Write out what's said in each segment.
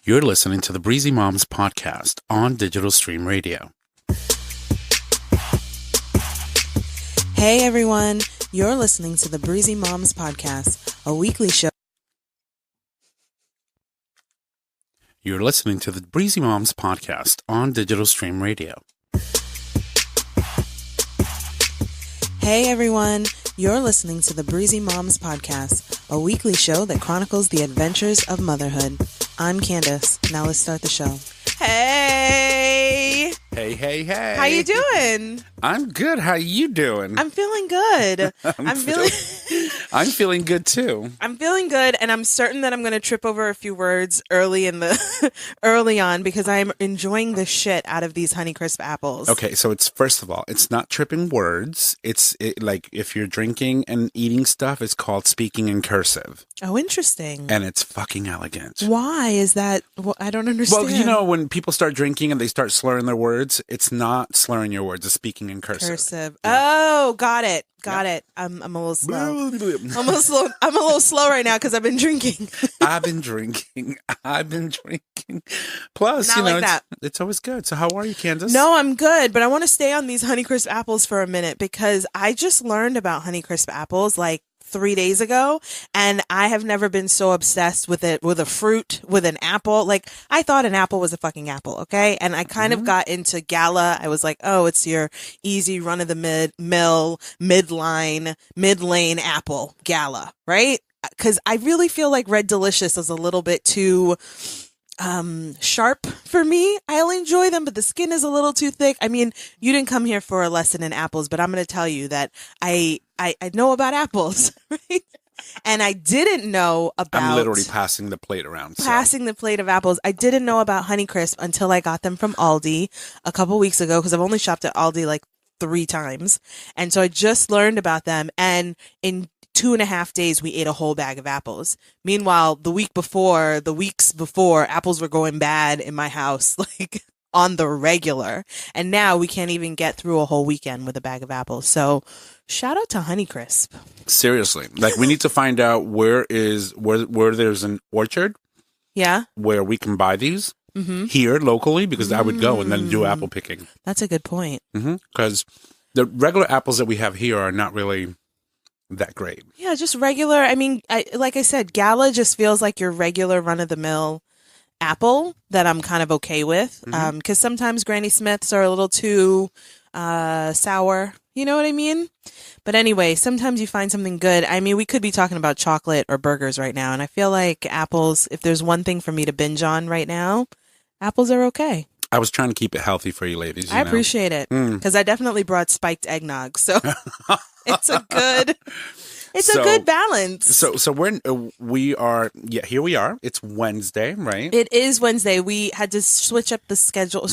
You're listening to the Breezy Moms podcast on Digital Stream Radio. Hey everyone, you're listening to the Breezy Moms podcast, a weekly show. You're listening to the Breezy Moms podcast on Digital Stream Radio. Hey everyone, you're listening to the Breezy Moms podcast, a weekly show that chronicles the adventures of motherhood. I'm Candace. Now let's start the show. Hey! Hey. How you doing? I'm good. How you doing? I'm feeling good. I'm feeling good too. I'm feeling good, and I'm certain that I'm going to trip over a few words early on because I'm enjoying the shit out of these Honeycrisp apples. Okay, so first of all, it's not tripping words. It's like if you're drinking and eating stuff, it's called speaking in cursive. Oh, interesting. And it's fucking elegant. Why is that? Well, I don't understand. Well, you know, when people start drinking and they start slurring their words, it's not slurring your words, it's speaking in cursive. Yeah. Oh, got it. I'm a little slow. I'm a little slow right now because I've been drinking. I've been drinking. Plus, Not like that. It's always good. So how are you, Candace? No, I'm good, but I want to stay on these Honeycrisp apples for a minute because I just learned about Honeycrisp apples like 3 days ago, and I have never been so obsessed with it, with a fruit, with an apple. Like, I thought an apple was a fucking apple, okay? And I kind of got into Gala. I was like, oh, it's your easy run-of-the-mill, mid-lane apple, Gala, right? Because I really feel like Red Delicious is a little bit too sharp for me. I'll enjoy them, but the skin is a little too thick. I mean, you didn't come here for a lesson in apples, but I'm going to tell you that I know about apples, right? And I didn't know about... I'm literally passing the plate around. Passing the plate of apples. I didn't know about Honeycrisp until I got them from Aldi a couple weeks ago, because I've only shopped at Aldi like 3 times. And so I just learned about them, and in 2.5 days, we ate a whole bag of apples. Meanwhile, the weeks before, apples were going bad in my house, like on the regular. And now we can't even get through a whole weekend with a bag of apples. So shout out to Honeycrisp. Seriously. Like, we need to find out where there's an orchard. Yeah. Where we can buy these here locally, because I would go and then do apple picking. That's a good point. Because the regular apples that we have here are not really that great. Yeah, just regular. I mean, like I said, Gala just feels like your regular run-of-the-mill apple that I'm kind of okay with. Because sometimes Granny Smiths are a little too sour. You know what I mean? But anyway, sometimes you find something good. I mean, we could be talking about chocolate or burgers right now. And I feel like apples, if there's one thing for me to binge on right now, apples are okay. I was trying to keep it healthy for you ladies. I appreciate it, because I definitely brought spiked eggnog. So it's a good balance. So here we are. It's Wednesday, right? It is Wednesday. We had to switch up the schedule.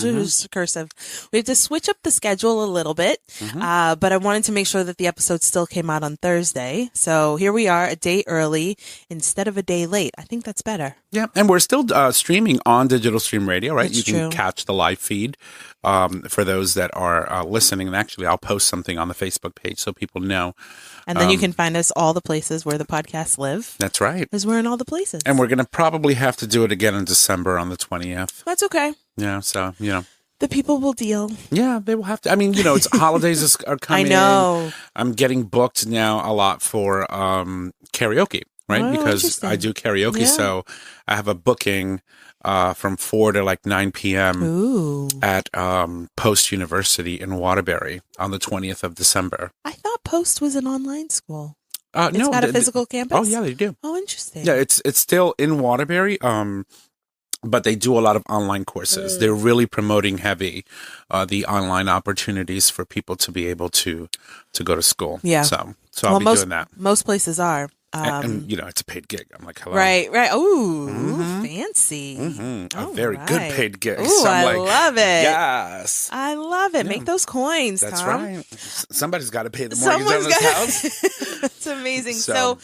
Cursive. We had to switch up the schedule a little bit, but I wanted to make sure that the episode still came out on Thursday. So here we are, a day early instead of a day late. I think that's better. Yeah, and we're still streaming on Digital Stream Radio, right? That's you can true. catch the live feed for those that are listening. And actually, I'll post something on the Facebook page so people know. And then you can find us all the places where the podcasts live. That's right. Because we're in all the places. And we're going to probably have to do it again in December on the 20th. That's okay. Yeah, so, The people will deal. Yeah, they will have to. I mean, it's holidays are coming. I know. I'm getting booked now a lot for karaoke, right? Oh, because I do karaoke, Yeah. so I have a booking from 4 to like 9 p.m. Ooh. at Post University in Waterbury on the 20th of December. I thought Post was an online school. It's No, got a physical campus? Oh, yeah, they do. Oh, interesting. Yeah, it's still in Waterbury, but they do a lot of online courses. They're really promoting heavy the online opportunities for people to be able to go to school. Yeah. So I'll be doing that. Most places are. And it's a paid gig. I'm like, hello. Right. Ooh, fancy. A very good paid gig. Ooh, So I'm I love it. Yes. I love it. Yeah. Make those coins, That's Tom. right. Somebody's got to pay the mortgage on this house. It's amazing. So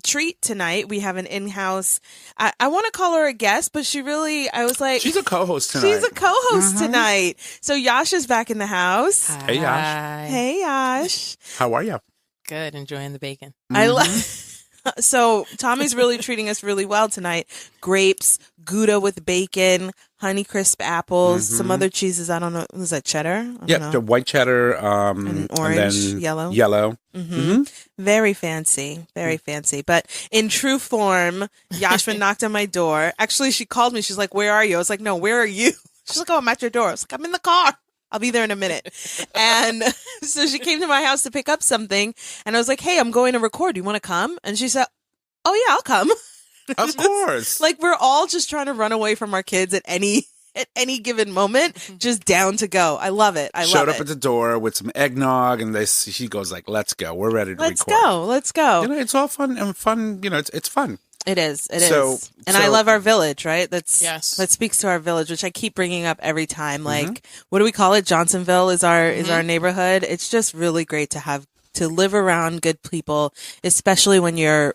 Treat tonight. We have an in-house. I want to call her a guest, but I was like, She's a co-host tonight. She's a co-host tonight. So Yash is back in the house. Hi. Hey, Yash. Hey, Yash. How are you? Good. Enjoying the bacon. I So Tommy's really treating us really well tonight. Grapes, Gouda with bacon, Honeycrisp apples, some other cheeses. I don't know. Was that cheddar? I don't Yeah, know. the white cheddar, And orange, then yellow. Yellow. Very fancy. Very fancy. But in true form, Yashmin knocked on my door. Actually, she called me. She's like, "Where are you?" I was like, "No, where are you?" She's like, "Oh, I'm at your door." I was like, "I'm in the car. I'll be there in a minute." And so she came to my house to pick up something. And I was like, "Hey, I'm going to record. Do you want to come?" And she said, "Oh, yeah, I'll come." Of course. Like, we're all just trying to run away from our kids at any given moment, just down to go. I love it. I love it. Showed up at the door with some eggnog, and she goes like, "Let's go. We're ready to Let's record." go. Let's go. You know, it's all fun and fun. You know, it's fun. It is. It So- is. And I love our village, right? That speaks to our village, which I keep bringing up every time. Like, what do we call it? Johnsonville is our neighborhood. It's just really great to live around good people, especially when your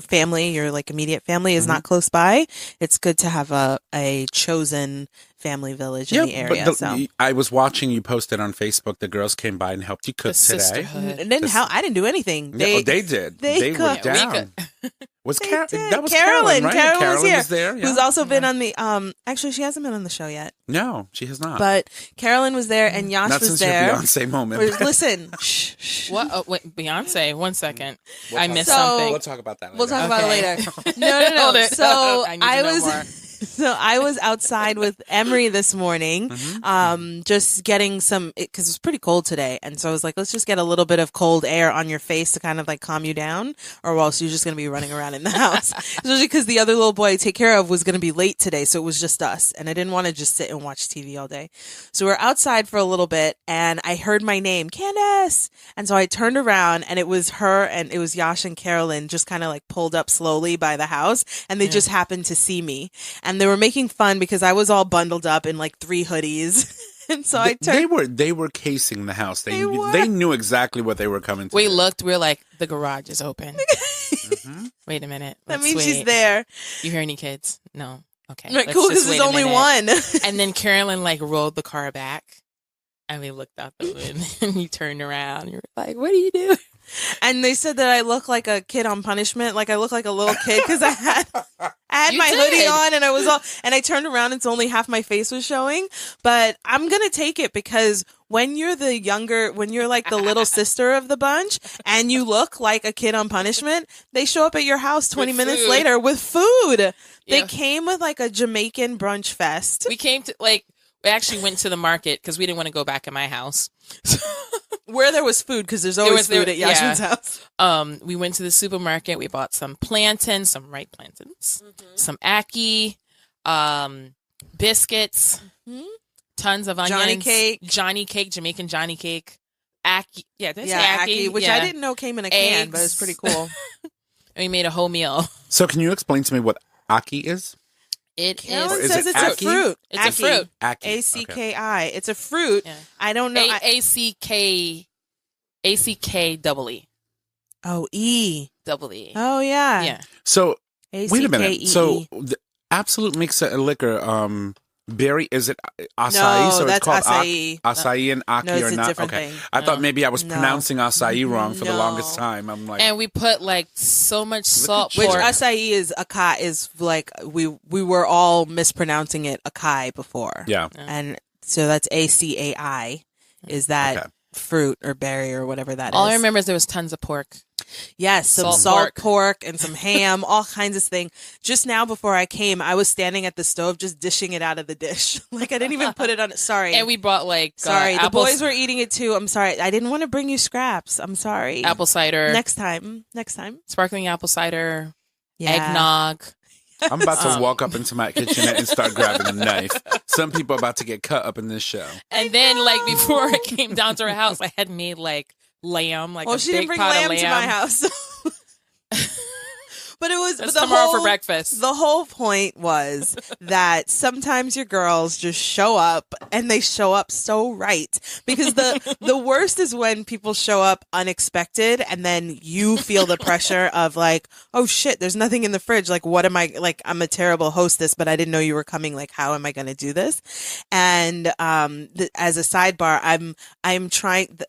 family, your like immediate family is not close by. It's good to have a chosen family village in the area. But I was watching you posted on Facebook. The girls came by and helped you cook today. I didn't do anything. They did. They were down. Was that was Carolyn? Right? Carolyn was there. Yeah. Who's also been on the actually she hasn't been on the show yet. No, she has not. But Carolyn was there and Yash not was since there. your Beyonce moment. Listen. Shh. What? Oh, wait, Beyonce. 1 second. I missed So- something. We'll talk about that later. We'll talk about it Okay. later. No. Hold it. So I need to know more. So I was outside with Emery this morning, just getting some, because it was pretty cold today. And so I was like, let's just get a little bit of cold air on your face to kind of like calm you down, or else you're just going to be running around in the house. Especially because the other little boy I take care of was going to be late today. So it was just us. And I didn't want to just sit and watch TV all day. So we're outside for a little bit and I heard my name, Candace. And so I turned around and it was her and it was Yash and Carolyn just kind of like pulled up slowly by the house. And they just happened to see me. And they were making fun because I was all bundled up in like 3 hoodies. And so I turned. They were casing the house. They were. knew exactly what they were coming to. We do. looked. We were like, the garage is open. Wait a minute. That Let's means wait. she's there. You hear any kids? No. Okay. Right, let's cool, just because there's wait a only minute. one. And then Carolyn like rolled the car back, and we looked out the window, and you turned around. And you were like, "What are you doing?" And they said that I look like a kid on punishment. Like I look like a little kid because I had my hoodie on and I turned around and it's only half my face was showing. But I'm going to take it because when you're like the little sister of the bunch and you look like a kid on punishment, they show up at your house 20 minutes later with food. They came with like a Jamaican brunch fest. We actually went to the market because we didn't want to go back in my house. Where there was food, because there's always food at Yashmin's house. We went to the supermarket. We bought some plantains, some ripe plantains, some ackee, biscuits, tons of onions. Johnny cake, Jamaican Johnny cake. Ackee. Yeah, that's ackee. Which I didn't know came in a can, but it's pretty cool. And we made a whole meal. So can you explain to me what ackee is? Carolyn Is says it it's ackee? a fruit. It's a fruit. Ackee. A-C-K-I. It's a fruit. Yeah. I don't know. A-C-K Oh, E. double E. Oh, yeah. Yeah. So A-C-K-E-E. wait a minute. So the Absolute makes a liquor. Berry, is it acai? No, so that's it's called acai. Acai and aki No, it's or a not? different Okay. thing. I thought maybe I was No. pronouncing acai wrong for the No. longest time. I'm like, And we put like so much salt. Which pork. acai is acai is like we were all mispronouncing it acai before. yeah. And so that's ACAI is that Okay. fruit or berry or whatever that is. All I remember is there was tons of pork. Yes, some Salt salt pork and some ham, all kinds of things. Just now before I came, I was standing at the stove just dishing it out of the dish. Like I didn't even put it on. Sorry. And we brought like Sorry, the apple, boys were eating it too. I'm sorry. I didn't want to bring you scraps. I'm sorry. apple cider, Next time. sparkling apple cider, Yeah. eggnog. I'm about to walk up into my kitchenette and start grabbing a knife. Some people are about to get cut up in this show. And then like before it came down to our house, I had made like lamb, like Well, a she big didn't bring pot lamb of to my house. But it was That's the tomorrow whole, for breakfast. The whole point was that sometimes your girls just show up and they show up so right. Because the worst is when people show up unexpected and then you feel the pressure of like, oh shit, there's nothing in the fridge. Like, what am I, like, I'm a terrible hostess, but I didn't know you were coming. Like, how am I going to do this? And as a sidebar, I'm trying.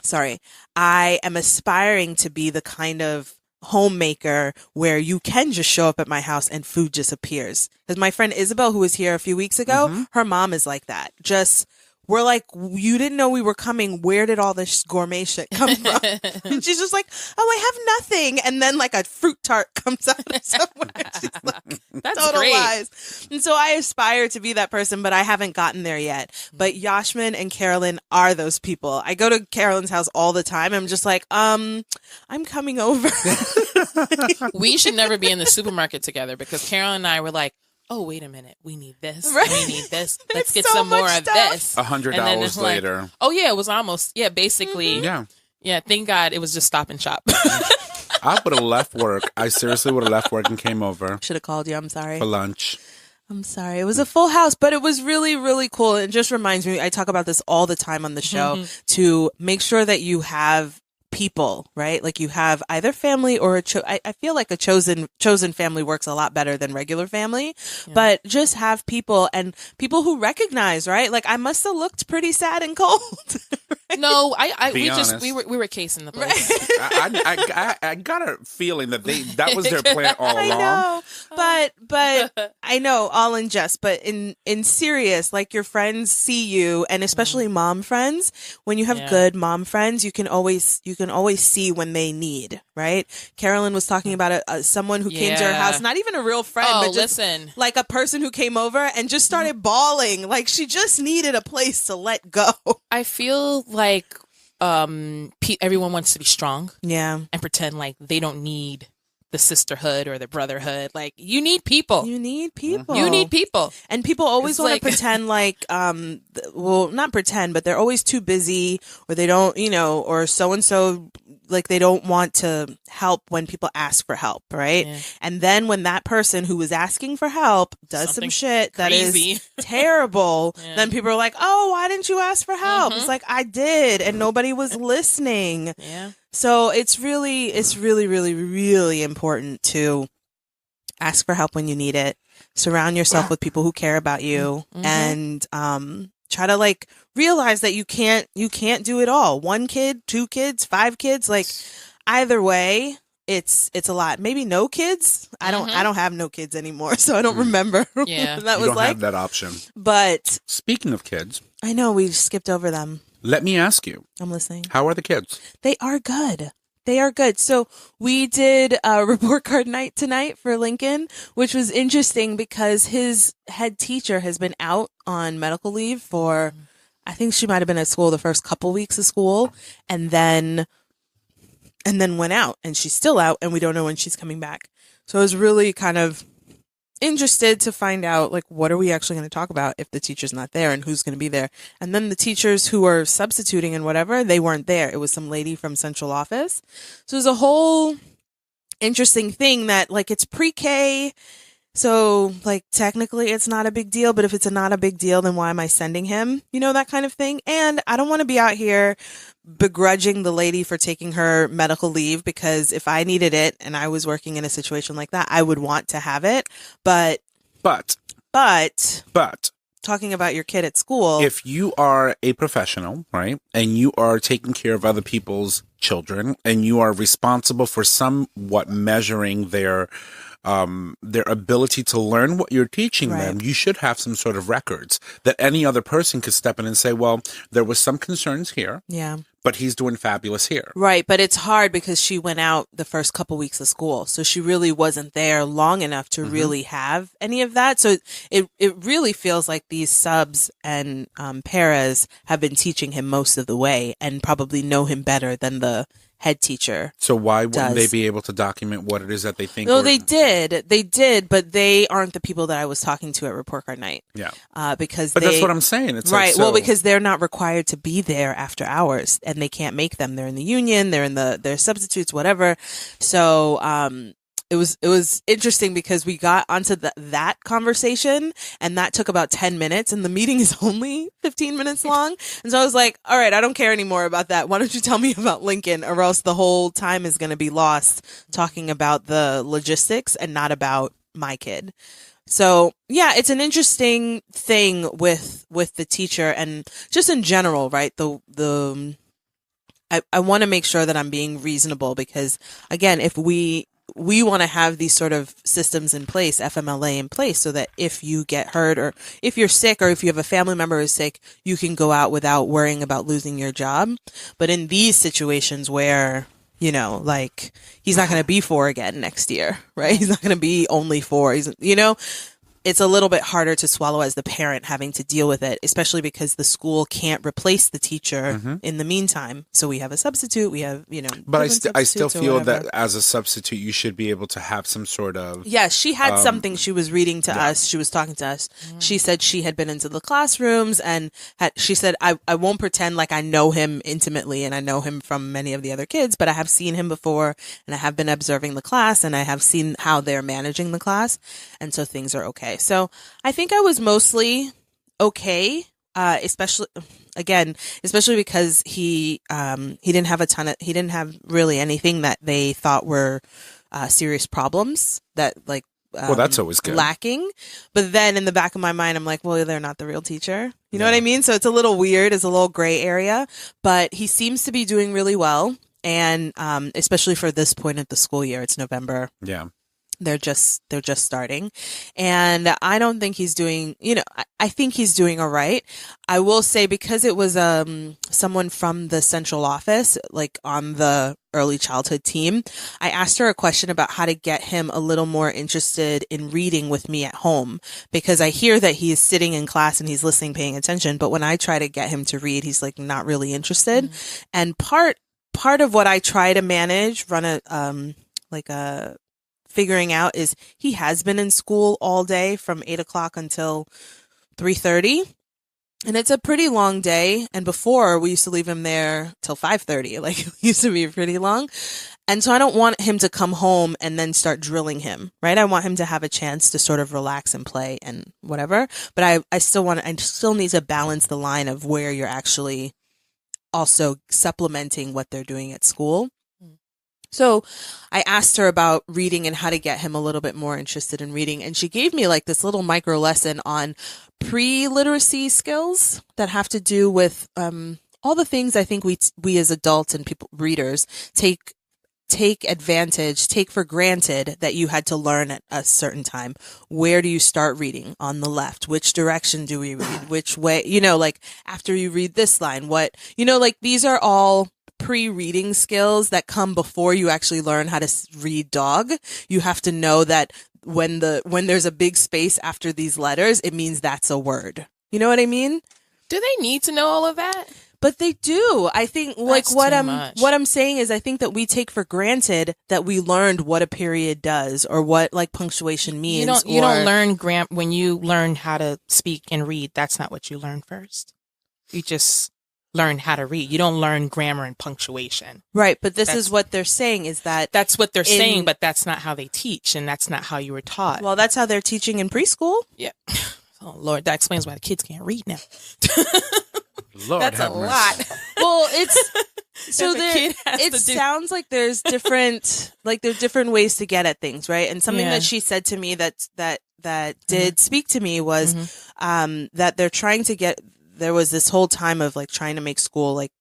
sorry, I am aspiring to be the kind of homemaker where you can just show up at my house and food just appears. Because my friend Isabel, who was here a few weeks ago, her mom is like that. Just, we're like, you didn't know we were coming. Where did all this gourmet shit come from? And she's just like, oh, I have nothing. And then like a fruit tart comes out of somewhere. She's like, That's total great. lies. And so I aspire to be that person, but I haven't gotten there yet. But Yashmin and Carolyn are those people. I go to Carolyn's house all the time. I'm just like, I'm coming over. We should never be in the supermarket together because Carol and I were like, oh, wait a minute. We need this. Right. We need this. Let's It's get so some more much of stuff. this. $100 And then it's like, later. oh, yeah, it was almost, basically. Yeah. Yeah, thank God it was just Stop and Shop. I would have left work. I seriously would have left work and came over Should have called you. I'm sorry. for lunch. I'm sorry. It was a full house, but it was really, really cool. It just reminds me, I talk about this all the time on the show, to make sure that you have people, right? Like you have either family or I feel like a chosen family works a lot better than regular family, but just have people and people who recognize, right? Like I must have looked pretty sad and cold. Right? No, Be honest. we were casing the place. I got a feeling that that was their plan all I along. know, but I know, all in jest, but in serious, like your friends see you, and especially mom friends. When you have good mom friends, you can always see when they need, right? Carolyn was talking about someone who came to her house, not even a real friend, but just like a person who came over and just started bawling, like she just needed a place to let go. I feel like everyone wants to be strong, and pretend like they don't need the sisterhood or the brotherhood. Like you need people. You need people. And people always want to pretend like, well, not pretend, but they're always too busy, or they don't, or so-and-so, like they don't want to help when people ask for help, right? Yeah. And then when that person who was asking for help does some shit that is terrible, then people are like, oh, why didn't you ask for help? It's like, I did, and nobody was listening. Yeah. So it's really, really, really important to ask for help when you need it. Surround yourself with people who care about you, and try to like realize that you can't do it all. 1 kid, 2 kids, 5 kids, like either way, it's a lot. Maybe no kids. I don't have no kids anymore, so I don't remember what that was don't like. have that option. But speaking of kids, I know we skipped over them. Let me ask you. I'm listening. How are the kids? They are good. They are good. So we did a report card night tonight for Lincoln, which was interesting because his head teacher has been out on medical leave for, I think she might have been at school the first couple weeks of school, and then went out, and she's still out, and we don't know when she's coming back. So I was really kind of interested to find out, like, what are we actually going to talk about if the teacher's not there, and who's going to be there. And then the teachers who are substituting and whatever, they weren't there. It was some lady from central office. So it was a whole interesting thing that, like, it's pre-K, so like technically it's not a big deal, but if it's not a big deal, then why am I sending him? That kind of thing. And I don't want to be out here begrudging the lady for taking her medical leave, because if I needed it and I was working in a situation like that, I would want to have it. But talking about your kid at school, if you are a professional, right, and you are taking care of other people's children, and you are responsible for somewhat measuring their ability to learn what you're teaching them, you should have some sort of records that any other person could step in and say, well, there was some concerns here. Yeah. But he's doing fabulous here. Right. But it's hard because she went out the first couple weeks of school. So she really wasn't there long enough to really have any of that. So it really feels like these subs and paras have been teaching him most of the way and probably know him better than the head teacher. So why wouldn't they be able to document what it is that they think? No, they did, but they aren't the people that I was talking to at report card night. Yeah. But that's what I'm saying. It's right. Like, well, because they're not required to be there after hours, and they can't make them. They're in the union. They're substitutes, whatever. So, it was interesting because we got onto that conversation, and that took about 10 minutes, and the meeting is only 15 minutes long. And so I was like, all right, I don't care anymore about that. Why don't you tell me about Lincoln, or else the whole time is going to be lost talking about the logistics and not about my kid. So yeah, it's an interesting thing with the teacher, and just in general, right? The I want to make sure that I'm being reasonable because, again, if we want to have these sort of systems in place, FMLA in place, so that if you get hurt or if you're sick or if you have a family member who's sick, you can go out without worrying about losing your job. But in these situations where, you know, like he's not going to be 4 again next year, right? He's not going to be only 4. He's, you know, it's a little bit harder to swallow as the parent having to deal with it, especially because the school can't replace the teacher in the meantime. So we have a substitute. We have, you know, but I still feel that as a substitute, you should be able to have some sort of. Yeah, she had something she was reading to us. She was talking to us. She said she had been into the classrooms and she said, I won't pretend like I know him intimately and I know him from many of the other kids, but I have seen him before and I have been observing the class and I have seen how they're managing the class. And so things are okay. So I think I was mostly okay, especially because he didn't have really anything that they thought were serious problems that like. Well, that's always good. Lacking. But then in the back of my mind, I'm like, well, they're not the real teacher. You know what I mean? So it's a little weird. It's a little gray area, but he seems to be doing really well. And especially for this point of the school year, it's November. Yeah. They're just starting. And I don't think he's doing, you know, I think he's doing all right. I will say because it was someone from the central office, like on the early childhood team, I asked her a question about how to get him a little more interested in reading with me at home, because I hear that he's sitting in class and he's listening, paying attention. But when I try to get him to read, he's like not really interested. And part of what I try to manage, figuring out is he has been in school all day from 8 o'clock until 3:30. And it's a pretty long day. And before we used to leave him there till 5:30. Like it used to be pretty long. And so I don't want him to come home and then start drilling him, right? I want him to have a chance to sort of relax and play and whatever. But I still need to balance the line of where you're actually also supplementing what they're doing at school. So I asked her about reading and how to get him a little bit more interested in reading. And she gave me like this little micro lesson on pre-literacy skills that have to do with all the things I think we as adults and readers take for granted that you had to learn at a certain time. Where do you start reading? On the left. Which direction do we read? Which way? You know, like after you read this line, what, you know, like these are all pre-reading skills that come before you actually learn how to read dog. You have to know that when there's a big space after these letters, it means that's a word. You know what I mean? Do they need to know all of that? But they do. I think like That's what too I'm much. what I'm saying is I think that we take for granted that we learned what a period does or what like punctuation means. You don't learn when you learn how to speak and read. That's not what you learn first. You just learn how to read. You don't learn grammar and punctuation. Right, but this is what they're saying is that that's what they're saying, but that's not how they teach, and that's not how you were taught. Well, that's how they're teaching in preschool. Yeah. Oh Lord, that explains why the kids can't read now. Lord, that's a lot. Well, it's so there. It sounds like there's different ways to get at things, right? And something that she said to me that did speak to me was that they're trying to get. There was this whole time of like trying to make school like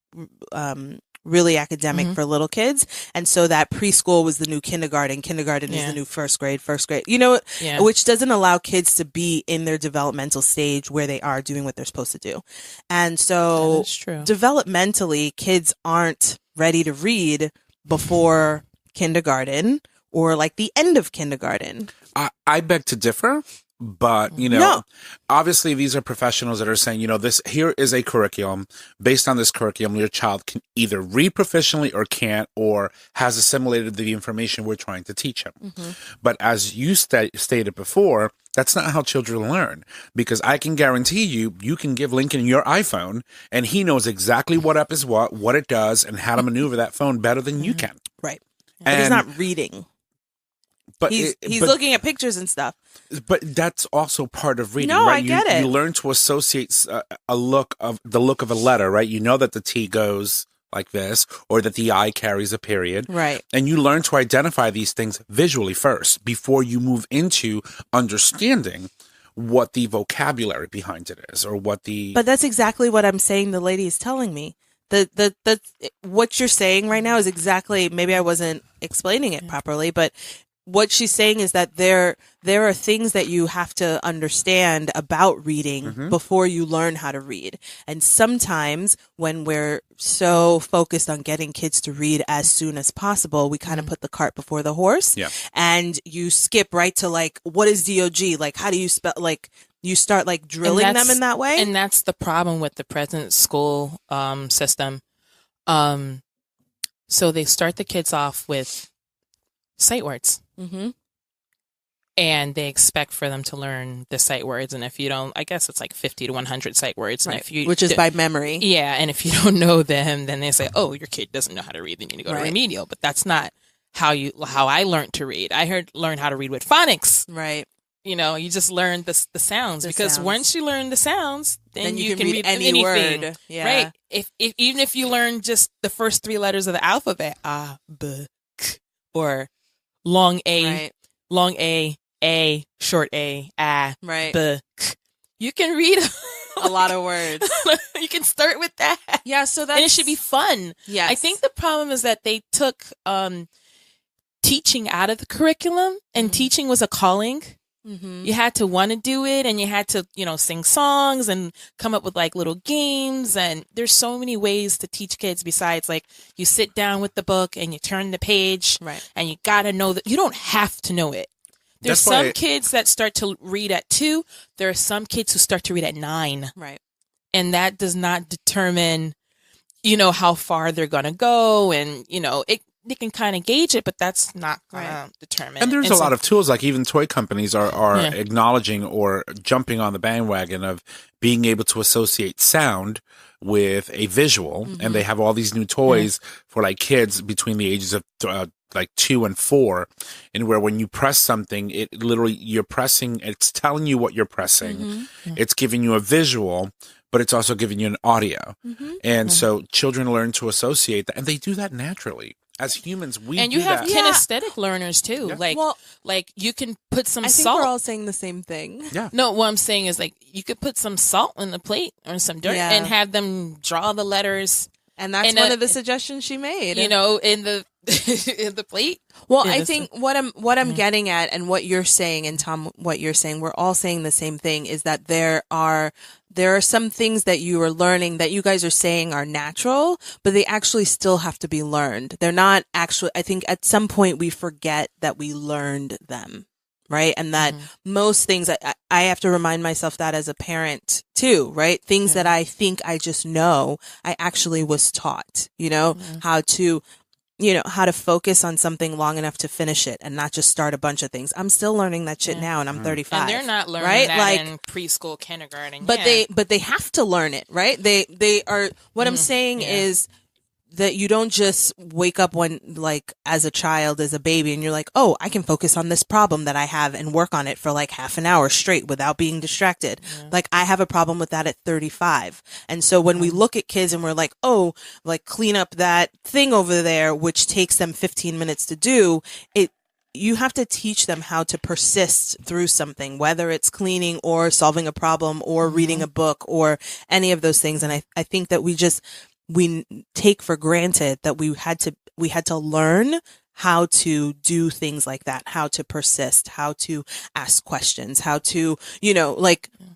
really academic for little kids, and so that preschool was the new kindergarten. Kindergarten is the new first grade. You know, which doesn't allow kids to be in their developmental stage where they are doing what they're supposed to do. And so developmentally, kids aren't ready to read before kindergarten or like the end of kindergarten. I beg to differ. But, you know, obviously these are professionals that are saying, you know, here is a curriculum. Based on this curriculum, your child can either read proficiently or can't, or has assimilated the information we're trying to teach him. But as you stated before, that's not how children learn, because I can guarantee you can give Lincoln your iPhone and he knows exactly what app is what it does, and how to maneuver that phone better than you can. Right. But he's not reading. But he's looking at pictures and stuff. But that's also part of reading, no, right? I get it. You learn to associate the look of a letter, right? You know that the T goes like this, or that the I carries a period, right? And you learn to identify these things visually first before you move into understanding what the vocabulary behind it is, or what the. But that's exactly what I'm saying. The lady is telling me The what you're saying right now is exactly, maybe I wasn't explaining it properly, but what she's saying is that there are things that you have to understand about reading before you learn how to read. And sometimes when we're so focused on getting kids to read as soon as possible, we kind of put the cart before the horse. Yeah. And you skip right to like, what is DOG? Like, how do you spell, like, you start like drilling them in that way. And that's the problem with the present school system. So they start the kids off with sight words. Mm-hmm. And they expect for them to learn the sight words. And if you don't, I guess it's like 50 to 100 sight words. And Right. if you, Which is by memory. Yeah. And if you don't know them, then they say, oh, your kid doesn't know how to read. They need to go to remedial. But that's not how I learned to read. I learned how to read with phonics. Right. You know, you just learn the sounds, because once you learn the sounds, then you can read any anything. word. Yeah. Right. If even if you learn just the first 3 letters of the alphabet, b, k, or long A, short A, right. b, k, you can read a lot of words. You can start with that. Yeah, so that's, and it should be fun. Yes. I think the problem is that they took teaching out of the curriculum, and teaching was a calling. Mm-hmm. You had to want to do it, and you had to, sing songs and come up with like little games. And there's so many ways to teach kids besides like you sit down with the book and you turn the page, right? And you got to know that you don't have to know it. There's some kids that start to read at 2. There are some kids who start to read at 9. Right. And that does not determine, how far they're going to go. And, they can kind of gauge it, but that's not going to determine. And there's a lot of tools, like even toy companies are acknowledging or jumping on the bandwagon of being able to associate sound with a visual. And they have all these new toys for like kids between the ages of like 2 and 4, and where when you press something, it literally, it's telling you what you're pressing. It's giving you a visual, but it's also giving you an audio. And so children learn to associate that, and they do that naturally. As humans, we and you do have that. kinesthetic learners too. Yeah. Like you can put some I think salt. we're all saying the same thing. Yeah. No, what I'm saying is like you could put some salt in the plate or some dirt and have them draw the letters. And that's one of the suggestions she made. In the in the plate. Well, I think what I'm getting at, and what you're saying, and Tom, what you're saying, we're all saying the same thing, is that there are some things that you are learning that you guys are saying are natural, but they actually still have to be learned. They're not actually, I think at some point we forget that we learned them. Right. And that most things, I have to remind myself that as a parent too, right? Things that I think I just know, I actually was taught, how to, how to focus on something long enough to finish it and not just start a bunch of things. I'm still learning that shit now, and I'm 35. And they're not learning that in preschool, kindergarten. But they have to learn it, right? They are, what I'm saying is that you don't just wake up as a child, as a baby, and you're like, oh, I can focus on this problem that I have and work on it for like half an hour straight without being distracted. Yeah. Like I have a problem with that at 35. And so when we look at kids and we're like, oh, like clean up that thing over there, which takes them 15 minutes to do, you have to teach them how to persist through something, whether it's cleaning or solving a problem or reading a book or any of those things. And I think that we take for granted that we had to learn how to do things like that, how to persist, how to ask questions, how to,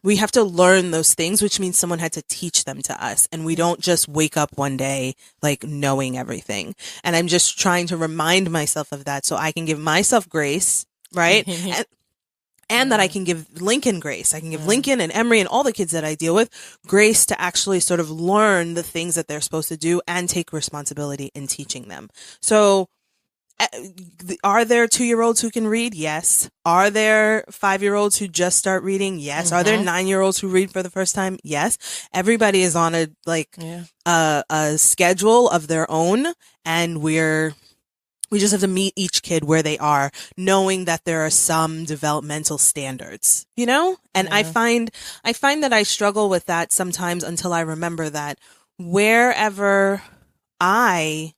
we have to learn those things, which means someone had to teach them to us. And we don't just wake up one day, like knowing everything. And I'm just trying to remind myself of that so I can give myself grace, right? And that I can give Lincoln grace. I can give Lincoln and Emery and all the kids that I deal with grace to actually sort of learn the things that they're supposed to do and take responsibility in teaching them. So are there 2-year-olds who can read? Yes. Are there 5-year-olds who just start reading? Yes. Are there 9-year-olds who read for the first time? Yes. Everybody is on a schedule of their own, and we just have to meet each kid where they are, knowing that there are some developmental standards, And I find that I struggle with that sometimes until I remember that wherever I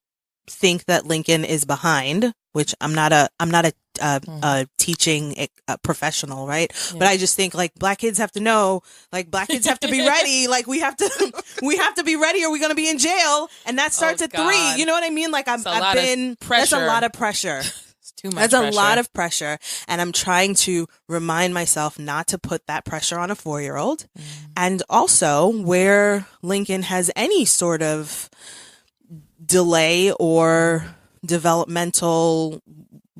think that Lincoln is behind, which I'm not a teaching professional, right? Yeah. But I just think like black kids have to know, like black kids have to be ready. Like we have to be ready, or we're gonna be in jail, and that starts at 3. You know what I mean? Like that's a lot of pressure. Too much That's pressure. a lot of pressure. And I'm trying to remind myself not to put that pressure on a 4-year-old. And also, where Lincoln has any sort of delay or developmental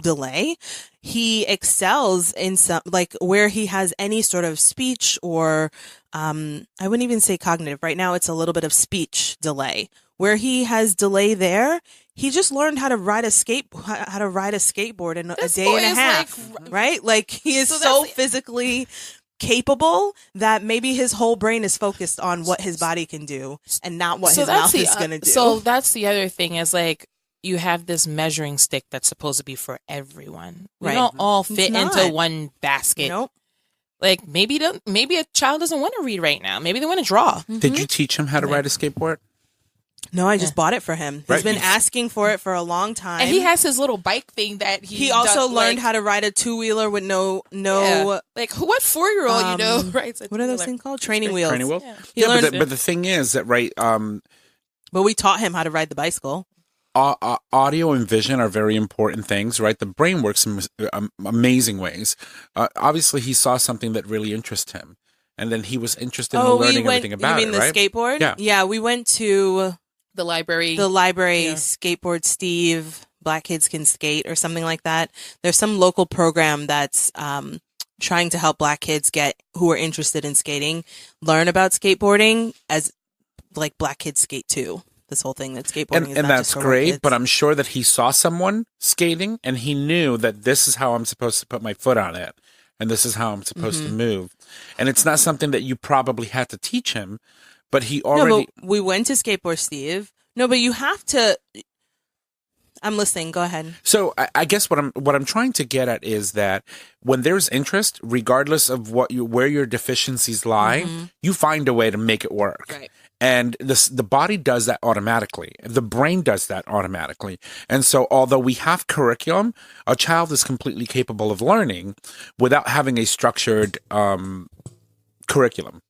delay, he excels in some, like where he has any sort of speech or, I wouldn't even say cognitive. Right now, it's a little bit of speech delay. Where he has delay there, he just learned how to ride a skateboard in a day and a half, right? Like he is so physically capable that maybe his whole brain is focused on what his body can do and not what his mouth is going to do. So that's the other thing is like you have this measuring stick that's supposed to be for everyone. We don't all fit into one basket. Nope. Like maybe a child doesn't want to read right now. Maybe they want to draw. Did you teach him how to ride a skateboard? No, I just bought it for him. He's been asking for it for a long time. And he has his little bike thing that he also learned how to ride a 2-wheeler with no like what 4-year-old rides a what are those things called? Training wheels. Training wheels. Yeah, but the thing is that but we taught him how to ride the bicycle. Audio and vision are very important things, right? The brain works in amazing ways. Obviously, he saw something that really interested him, and then he was interested in learning everything about it. You mean the skateboard? Yeah, we went to the library, Skateboard Steve, Black Kids Can Skate or something like that. There's some local program that's trying to help Black kids who are interested in skating learn about skateboarding as like Black Kids Skate too. This whole thing that skateboarding is and not that's just for great, kids. but I'm sure that he saw someone skating and he knew that this is how I'm supposed to put my foot on it and this is how I'm supposed to move. And it's not something that you probably had to teach him, but he already... No, but we went to Skateboard Steve. No, but you have to... I'm listening. Go ahead. So I guess what I'm trying to get at is that when there's interest, regardless of where your deficiencies lie, you find a way to make it work. Right. And the body does that automatically. The brain does that automatically. And so although we have curriculum, a child is completely capable of learning without having a structured curriculum.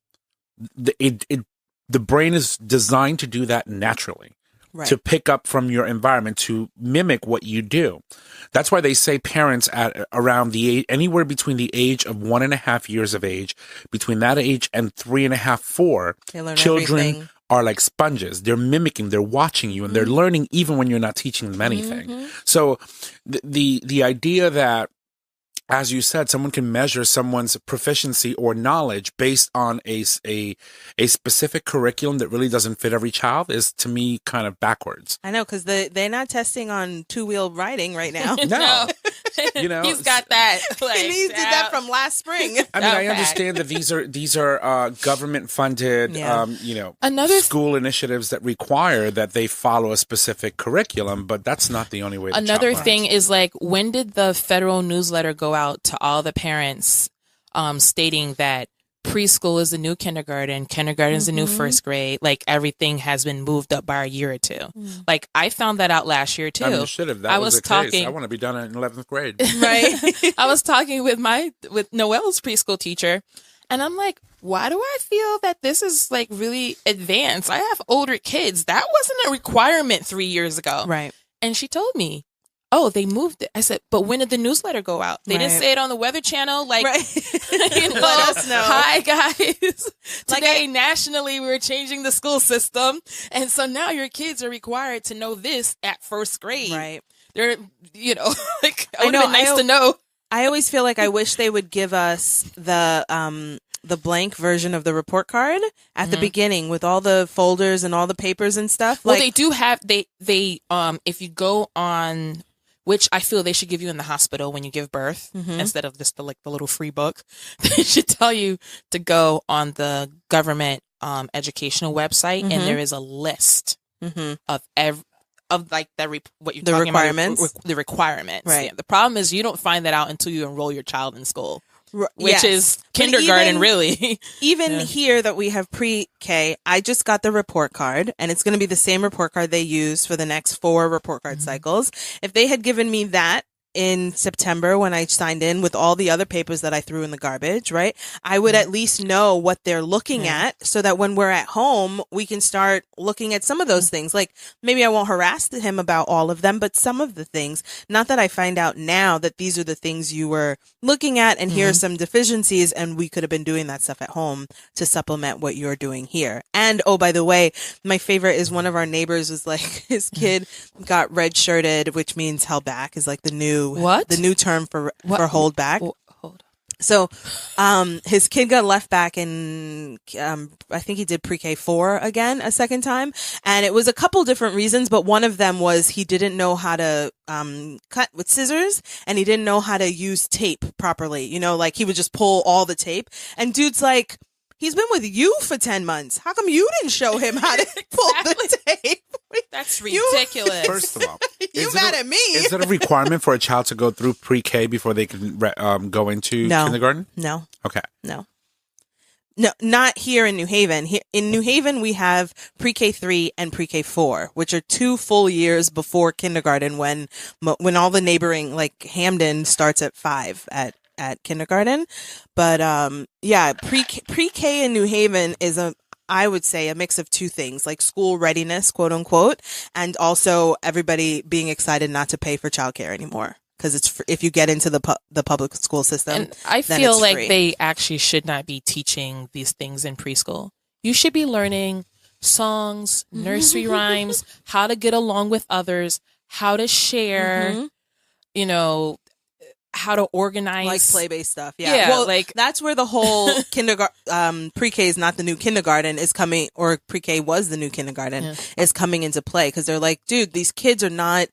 The brain is designed to do that naturally. Right. To pick up from your environment, to mimic what you do. That's why they say parents at around the age, anywhere between the age of 1.5 years of age, between that age and 3.5, 4, children everything. Are like sponges. They're mimicking, they're watching you, and they're learning even when you're not teaching them anything. So the idea that, as you said, someone can measure someone's proficiency or knowledge based on a specific curriculum that really doesn't fit every child is, to me, kind of backwards. I know, because they're not testing on 2-wheel riding right now. No. You know, he's got that. Like, he did that from last spring. I mean, I understand that these are government funded, school initiatives that require that they follow a specific curriculum, but that's not the only way. Another thing is, like, when did the federal newsletter go out to all the parents stating that preschool is the new kindergarten is the new first grade, like everything has been moved up by a year or two. Like I found that out last year too. I mean, should have. That was the case. I want to be done in 11th grade. Right. I was talking with Noelle's preschool teacher, and I'm like, why do I feel that this is like really advanced? I have older kids. That wasn't a requirement 3 years ago. Right. And she told me, oh, they moved it. I said, but when did the newsletter go out? They didn't say it on the Weather Channel. Like, let us know. Hi, guys. Today, nationally, we're changing the school system. And so now your kids are required to know this at first grade. Right. They're, like, it would have been nice to know. I always feel like I wish they would give us the blank version of the report card at the beginning with all the folders and all the papers and stuff. Well, they do have, they if you go on, which I feel they should give you in the hospital when you give birth instead of just the little free book. They should tell you to go on the government educational website, and there is a list of what you're talking requirements. About, the requirements. Right. Yeah. The problem is you don't find that out until you enroll your child in school. which is kindergarten, really. Even here that we have pre-K, I just got the report card, and it's going to be the same report card they use for the next 4 report card cycles. If they had given me that in September when I signed in with all the other papers that I threw in the garbage, right, I would at least know what they're looking at, so that when we're at home, we can start looking at some of those things. Like, maybe I won't harass him about all of them, but some of the things. Not that I find out now that these are the things you were looking at, and here are some deficiencies, and we could have been doing that stuff at home to supplement what you're doing here. And, oh, by the way, my favorite is one of our neighbors was like, his kid got red-shirted, which means held back, is like the new term for hold back. Hold on. So, his kid got left back in, I think he did pre-K 4 again, a second time. And it was a couple different reasons, but one of them was he didn't know how to, cut with scissors, and he didn't know how to use tape properly. You know, like he would just pull all the tape, and dude's like, he's been with you for 10 months. How come you didn't show him how to pull the tape? That's ridiculous. First of all, you mad at me? Is it a requirement for a child to go through pre-K before they can go into kindergarten? No. Okay. No, not here in New Haven. Here in New Haven, we have pre-K 3 and pre-K 4, which are 2 full years before kindergarten. When all the neighboring, like Hamden, starts at 5 at kindergarten. But pre-K in New Haven is I would say a mix of 2 things, like school readiness, quote unquote, and also everybody being excited not to pay for childcare anymore, because it's if you get into the public school system. And I feel like they actually should not be teaching these things in preschool. You should be learning songs, nursery rhymes, how to get along with others, how to share, you know, how to organize, like play-based stuff. Yeah. Well, like that's where the whole kindergarten, pre-K is not the new kindergarten is coming, or pre-K was the new kindergarten is coming into play, because they're like, dude, these kids are not,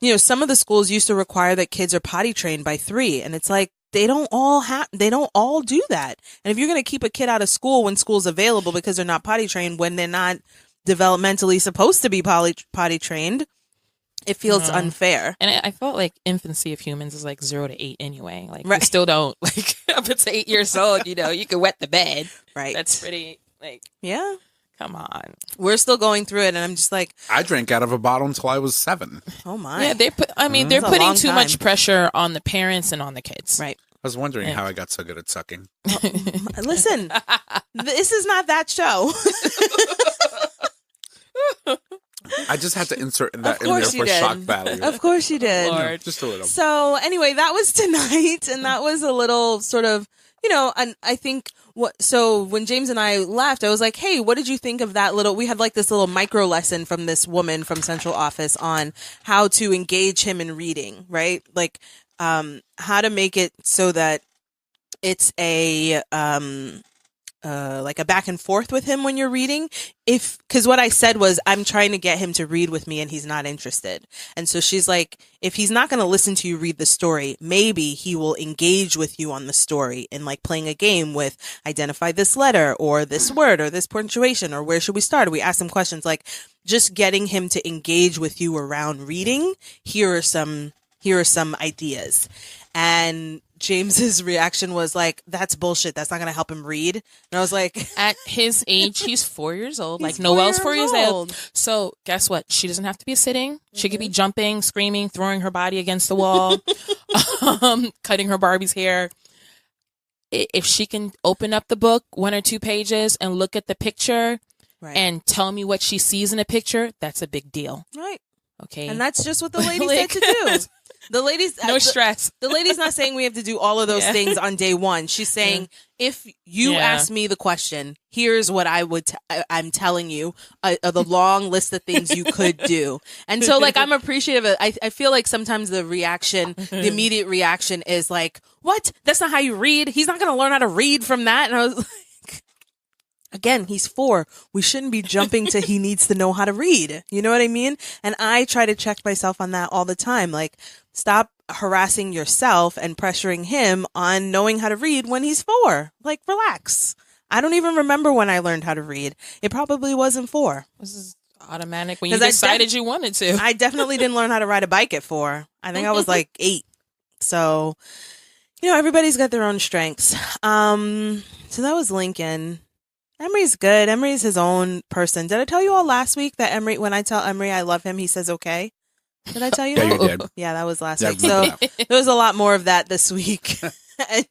you know, some of the schools used to require that kids are potty trained by 3, and it's like they don't all do that. And if you're going to keep a kid out of school when school's available because they're not potty trained, when they're not developmentally supposed to be potty trained, it feels unfair. And I felt like infancy of humans is like 0 to 8 anyway. Like, we still don't, like, up to 8 years old, you know, you can wet the bed. Right. That's pretty, like, yeah. Come on. We're still going through it, and I'm just like, I drank out of a bottle until I was 7. Oh my. Yeah, they're putting too much pressure on the parents and on the kids. Right. I was wondering how I got so good at sucking. Listen, this is not that show. I just had to insert that in there for shock value. Of course you did. Lord. Just a little. So anyway, that was tonight, and that was a little sort of, you know, and I think so when James and I left, I was like, hey, what did you think of that we had like this little micro lesson from this woman from central office on how to engage him in reading, right? Like, how to make it so that it's a, like a back and forth with him when you're reading. Because what I said was, I'm trying to get him to read with me and he's not interested. And so she's like, if he's not going to listen to you read the story, maybe he will engage with you on the story in like playing a game with identify this letter or this word or this punctuation or where should we start? We ask him questions, like just getting him to engage with you around reading. Here are some ideas. And James's reaction was like, that's bullshit. That's not going to help him read. And I was like, at his age, he's 4 years old. Like Noelle's 4 years old. So guess what? She doesn't have to be sitting. She could be jumping, screaming, throwing her body against the wall, cutting her Barbie's hair. If she can open up the book 1 or 2 pages and look at the picture and tell me what she sees in a picture, that's a big deal. Right. Okay. And that's just what the lady said to do. The ladies, no stress. The lady's not saying we have to do all of those things on day one. She's saying, if you ask me the question, here's what I'm telling you, the long list of things you could do. And so, like, I'm appreciative of it. I feel like sometimes the immediate reaction is like, what? That's not how you read. He's not going to learn how to read from that. And I was like, again, he's 4. We shouldn't be jumping to he needs to know how to read. You know what I mean? And I try to check myself on that all the time. Like, stop harassing yourself and pressuring him on knowing how to read when he's 4. Like, relax. I don't even remember when I learned how to read. It probably wasn't 4. This is automatic when you decided you wanted to. I definitely didn't learn how to ride a bike at 4. I think I was like 8. So, Everybody's got their own strengths. So that was Lincoln. Emery's good. Emery's his own person. Did I tell you all last week that Emery, when I tell Emery I love him, he says okay? Did I tell you Yeah, that? you did. Yeah, that was last Yeah, I week. remember So there was a lot more of that this week. And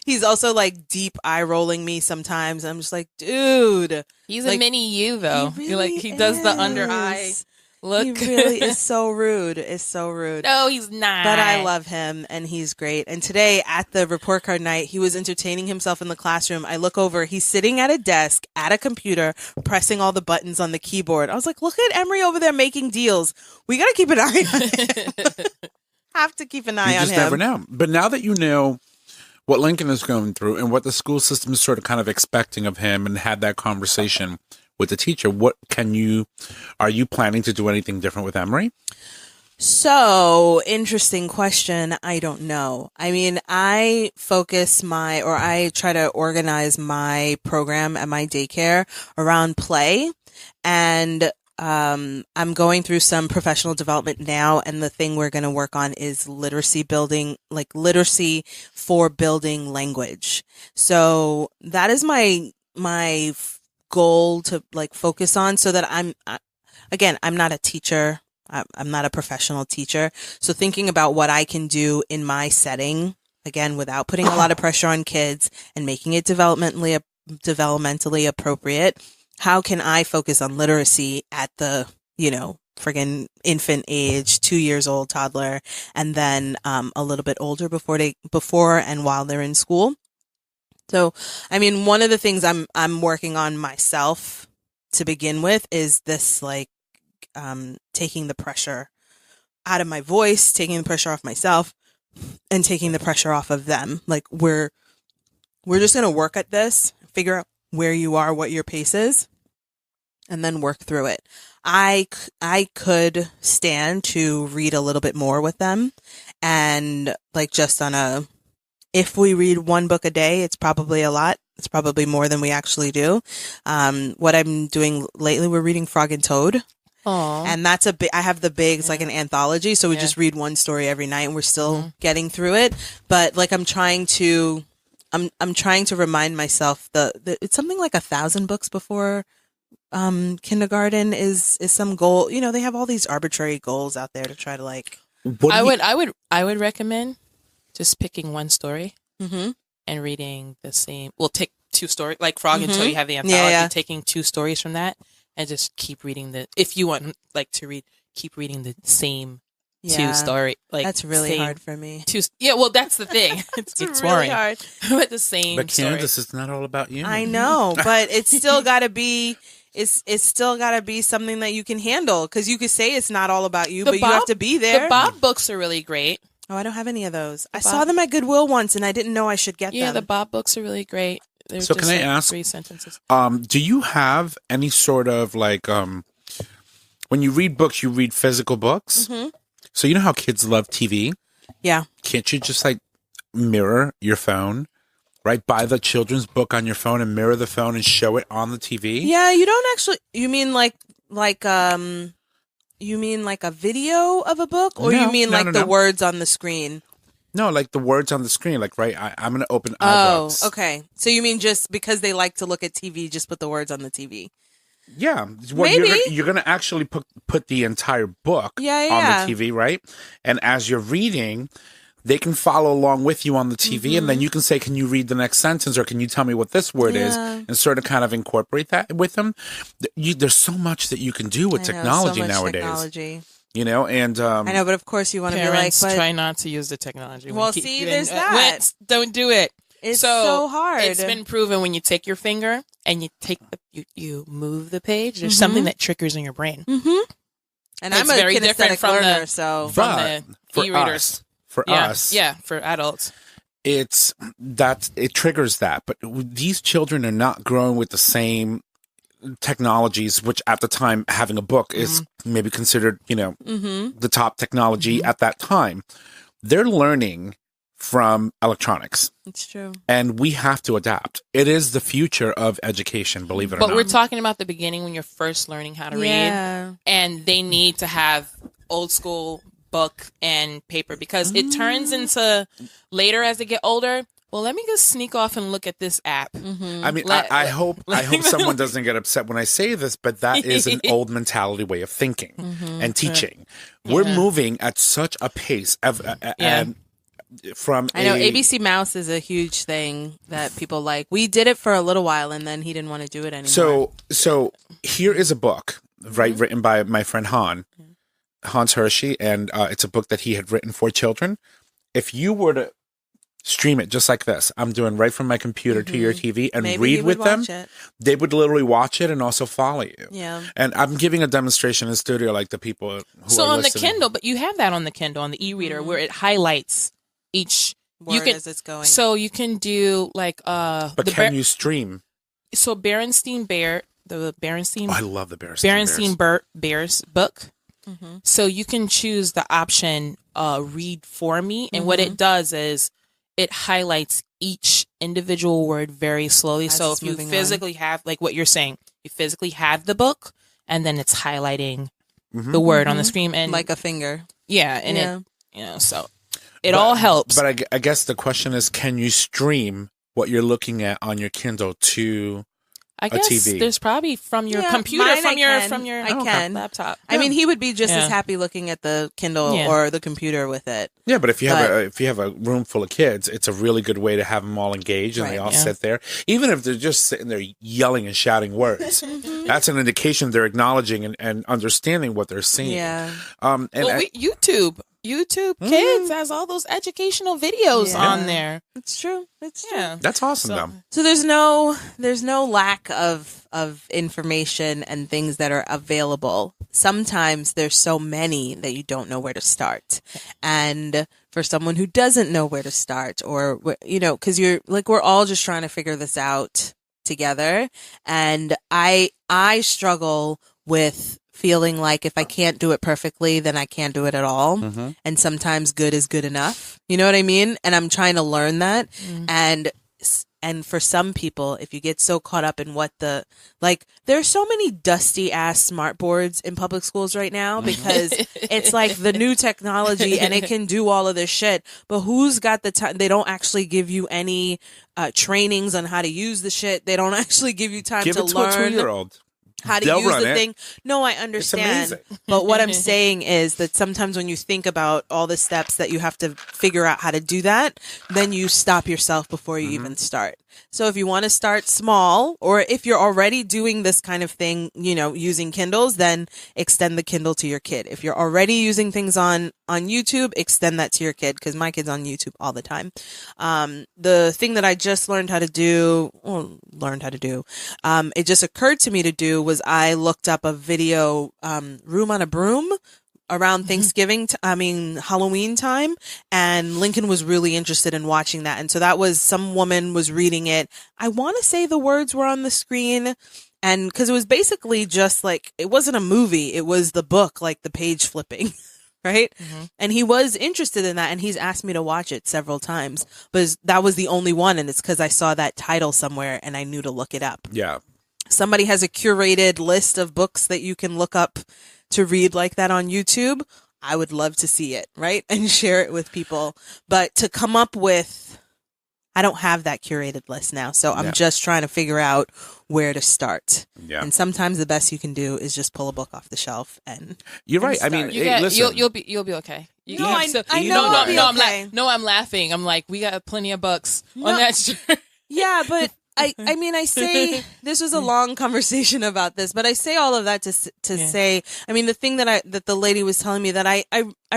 he's also like deep eye rolling me sometimes. I'm just like, dude. He's like, a mini you, though. He You're like, really he does the under eye is. look. He really is so rude. It's so rude. No, he's not. But I love him, and he's great. And today at the report card night, he was entertaining himself in the classroom. I look over, he's sitting at a desk at a computer, pressing all the buttons on the keyboard. I was like, look at Emery over there making deals. We got to keep an eye on him. Have to keep an eye You on just him. never know. But now that you know what Lincoln is going through and what the school system is sort of kind of expecting of him and had that conversation with the teacher, are you planning to do anything different with Emery? So, interesting question. I don't know. I mean, I try to organize my program at my daycare around play. And I'm going through some professional development now. And the thing we're going to work on is literacy building, like literacy for building language. So that is my goal to like focus on, so that I'm not a teacher. I'm not a professional teacher. So thinking about what I can do in my setting, again, without putting a lot of pressure on kids and making it developmentally appropriate, how can I focus on literacy at the, friggin' infant age, 2 years old, toddler, and then a little bit older before and while they're in school. So, I mean, one of the things I'm working on myself to begin with is this, like, taking the pressure out of my voice, taking the pressure off myself, and taking the pressure off of them. Like, we're just going to work at this, figure out where you are, what your pace is, and then work through it. I could stand to read a little bit more with them, and like just if we read one book a day, it's probably a lot. It's probably more than we actually do. What I'm doing lately, we're reading Frog and Toad. Aww. And that's I have the big, it's like an anthology. So we just read one story every night, and we're still getting through it. But like, I'm trying to remind myself it's something like 1,000 books before kindergarten is some goal. They have all these arbitrary goals out there to try to like. I would recommend just picking one story and reading the same. Well, take two stories, like Frog and Toad. You have the anthology. Taking two stories from that and just keep reading if you want like to read, keep reading the same two story. Like, that's really hard for me. Well, that's the thing. It's really boring. hard. But the same. But story. Candace, it's not all about you. I know, but it's still got to be. It's still got to be something that you can handle, because you could say it's not all about you, but you have to be there. The Bob books are really great. Oh, I don't have any of those. I saw them at Goodwill once, and I didn't know I should get them. Yeah, the Bob books are really great. They're So just can I like ask, 3 sentences. Do you have any sort of like, when you read books, you read physical books? Mm-hmm. So you know how kids love TV? Yeah. Can't you just like mirror your phone? Right, buy the children's book on your phone and mirror the phone and show it on the TV. Yeah, you don't actually. You mean like a video of a book, or you mean like the words on the screen? No, like the words on the screen. Like, right, I'm going to open iBooks. Oh, okay. So you mean just because they like to look at TV, just put the words on the TV? Yeah, well, maybe you're going to actually put the entire book on the TV, right? And as you're reading, they can follow along with you on the TV, and then you can say, can you read the next sentence, or can you tell me what this word is, and sort of kind of incorporate that with them. There's so much that you can do with technology nowadays. Technology. And I know, but of course you want to be like, try not to use the technology. Well, there's that. Don't do it. It's so hard. It's been proven when you take your finger and you take you move the page, there's something that triggers in your brain. Mm-hmm. And it's I'm a very different from learner, from the e-readers. For us, for adults, it triggers that. But these children are not growing with the same technologies, which at the time having a book is maybe considered, the top technology at that time. They're learning from electronics. It's true. And we have to adapt. It is the future of education, believe it or not. But we're talking about the beginning when you're first learning how to read, and they need to have old school book and paper because it turns into later as they get older. Well, let me just sneak off and look at this app. I mean, I hope someone doesn't get upset when I say this, but that is an old mentality way of thinking and teaching. We're moving at such a pace and from I know ABC Mouse is a huge thing that people like. We did it for a little while, and then he didn't want to do it anymore. So here is a book, right, written by my friend Hans Hershey, and it's a book that he had written for children. If you were to stream it just like this, I'm doing right from my computer to your TV and read with them, they would literally watch it and also follow you. Yeah. And I'm giving a demonstration in the studio like the people who So are on listening. the Kindle, but you have that on the Kindle, on the e-reader, where it highlights each word as it's going. So you can do like But can you stream? So Berenstein Bear, the Berenstein. Oh, I love the Berenstein Bears book. So you can choose the option read for me, and what it does is it highlights each individual word very slowly. So if you physically have, like what you're saying, you physically have the book, and then it's highlighting the word on the screen, and like a finger. Yeah, and it, so it all helps. But I guess the question is, can you stream what you're looking at on your Kindle to I guess TV? There's probably from your computer, from your I can. laptop. I mean, he would be just as happy looking at the Kindle or the computer with it. Yeah, but if you have a room full of kids, it's a really good way to have them all engaged and they all sit there, even if they're just sitting there yelling and shouting words. That's an indication they're acknowledging and understanding what they're seeing. Yeah. YouTube Kids has all those educational videos on there. It's true. It's true. Yeah. That's awesome, though. So there's no lack of information and things that are available. Sometimes there's so many that you don't know where to start. And for someone who doesn't know where to start, or because you're like, we're all just trying to figure this out together. And I struggle with feeling like if I can't do it perfectly, then I can't do it at all. And sometimes good is good enough. You know what I mean? And I'm trying to learn that. And for some people, if you get so caught up in there's so many dusty ass smart boards in public schools right now because it's like the new technology and it can do all of this shit. But who's got the time? They don't actually give you any trainings on how to use the shit. They don't actually give you time to learn. Give it to a 2-year-old. How to use the thing. No, I understand. But what I'm saying is that sometimes when you think about all the steps that you have to figure out how to do that, then you stop yourself before you even start. So if you want to start small, or if you're already doing this kind of thing, using Kindles, then extend the Kindle to your kid. If you're already using things on YouTube, extend that to your kid, because my kid's on YouTube all the time. The thing that I just learned how to do, it just occurred to me to do was I looked up a video, Room on a Broom, around Thanksgiving, Halloween time. And Lincoln was really interested in watching that. And so that was, some woman was reading it. I want to say the words were on the screen. And because it was basically just like, it wasn't a movie. It was the book, like the page flipping. Right. And he was interested in that. And he's asked me to watch it several times. But that was the only one. And it's because I saw that title somewhere and I knew to look it up. Yeah. Somebody has a curated list of books that you can look up to read like that on YouTube. I would love to see it, right? And share it with people. But to come up with, I don't have that curated list now. So I'm just trying to figure out where to start. Yeah. And sometimes the best you can do is just pull a book off the shelf and you're right. start. I mean, listen. You'll be okay. I'm laughing. I'm like, we got plenty of books on that. Yeah, but I say this was a long conversation about this, but I say all of that to say, the thing that the lady was telling me that I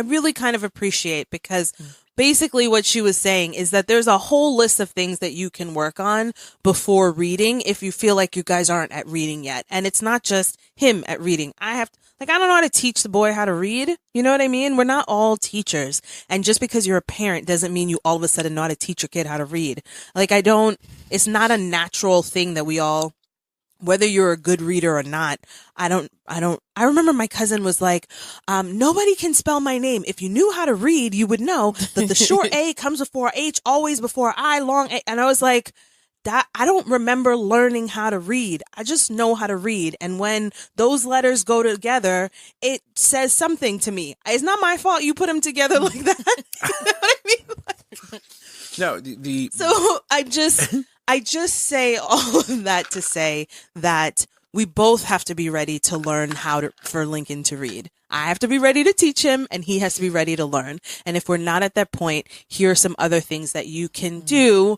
really kind of appreciate, because basically what she was saying is that there's a whole list of things that you can work on before reading if you feel like you guys aren't at reading yet. And it's not just him at reading. I don't know how to teach the boy how to read. You know what I mean? We're not all teachers. And just because you're a parent doesn't mean you all of a sudden know how to teach your kid how to read. It's not a natural thing that we all, whether you're a good reader or not. I remember my cousin was like, nobody can spell my name. If you knew how to read, you would know that the short A comes before H, always before I, long A. And I was like, that I don't remember learning how to read. I just know how to read. And when those letters go together, it says something to me. It's not my fault you put them together like that. You know what I mean? No, So I just say all of that to say that we both have to be ready to learn for Lincoln to read. I have to be ready to teach him, and he has to be ready to learn. And if we're not at that point, here are some other things that you can do.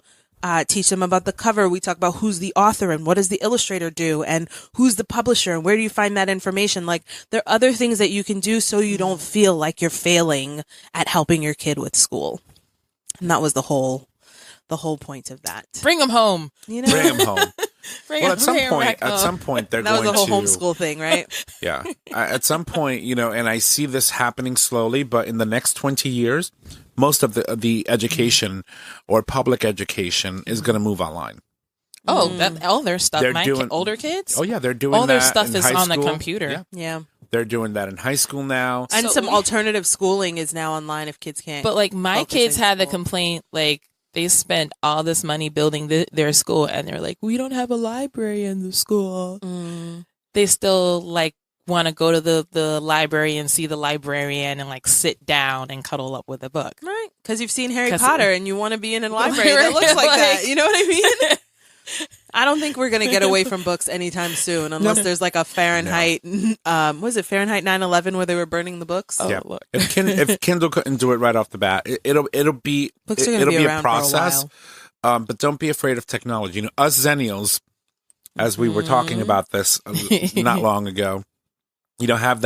Teach them about the cover. We talk about who's the author and what does the illustrator do and who's the publisher and where do you find that information. Like, there are other things that you can do so you don't feel like you're failing at helping your kid with school. And that was the whole point of that. Bring them home. You know? bring them home. Well, at some home. point, they're That going was the whole to homeschool thing, right? Yeah. At some point, and I see this happening slowly, but in the next 20 years, most of the education or public education is going to move online. Oh, their stuff. They're Older kids? Oh, yeah, they're doing all their that stuff in is high on the school. computer. Yeah. They're doing that in high school now. And So some we- alternative schooling is now online if kids can't. But like my focus kids in had the school. complaint, like they spent all this money building their school, and they're like, we don't have a library in the school. They still like want to go to the library and see the librarian and like sit down and cuddle up with a book. Right. Because you've seen Harry 'Cause- Potter and you want to be in a library that looks like that. You know what I mean? I don't think we're going to get away from books anytime soon unless there's like a Fahrenheit, was it Fahrenheit 9/11 where they were burning the books? Oh, Yeah. look. If Kindle couldn't do it right off the bat, it'll be Books are gonna it'll be be around a for a process. But don't be afraid of technology. Us Zennials, as we were talking about this not long ago, have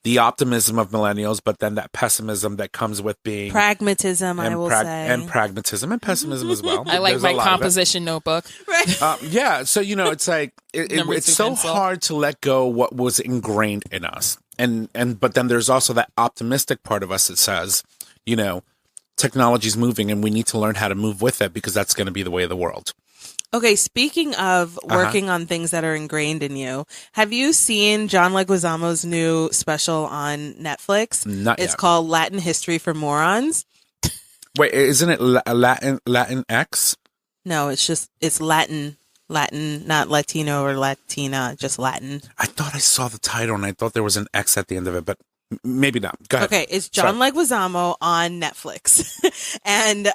the optimism of millennials, but then that pessimism that comes with being Pragmatism, I will say. and pragmatism and pessimism as well. I like There's a my lot of it. composition notebook. Right. Yeah, so it's like Number it's two so pencil. hard to let go what was ingrained in us, and but then there's also that optimistic part of us that says, technology's moving, and we need to learn how to move with it because that's going to be the way of the world. Okay, speaking of working on things that are ingrained in you, have you seen John Leguizamo's new special on Netflix? Not It's yet. called Latin History for Morons. Wait, isn't it Latin X? No, it's Latin, not Latino or Latina, just Latin. I thought I saw the title and I thought there was an X at the end of it, but maybe not. Go ahead. Okay, it's John Leguizamo on Netflix. And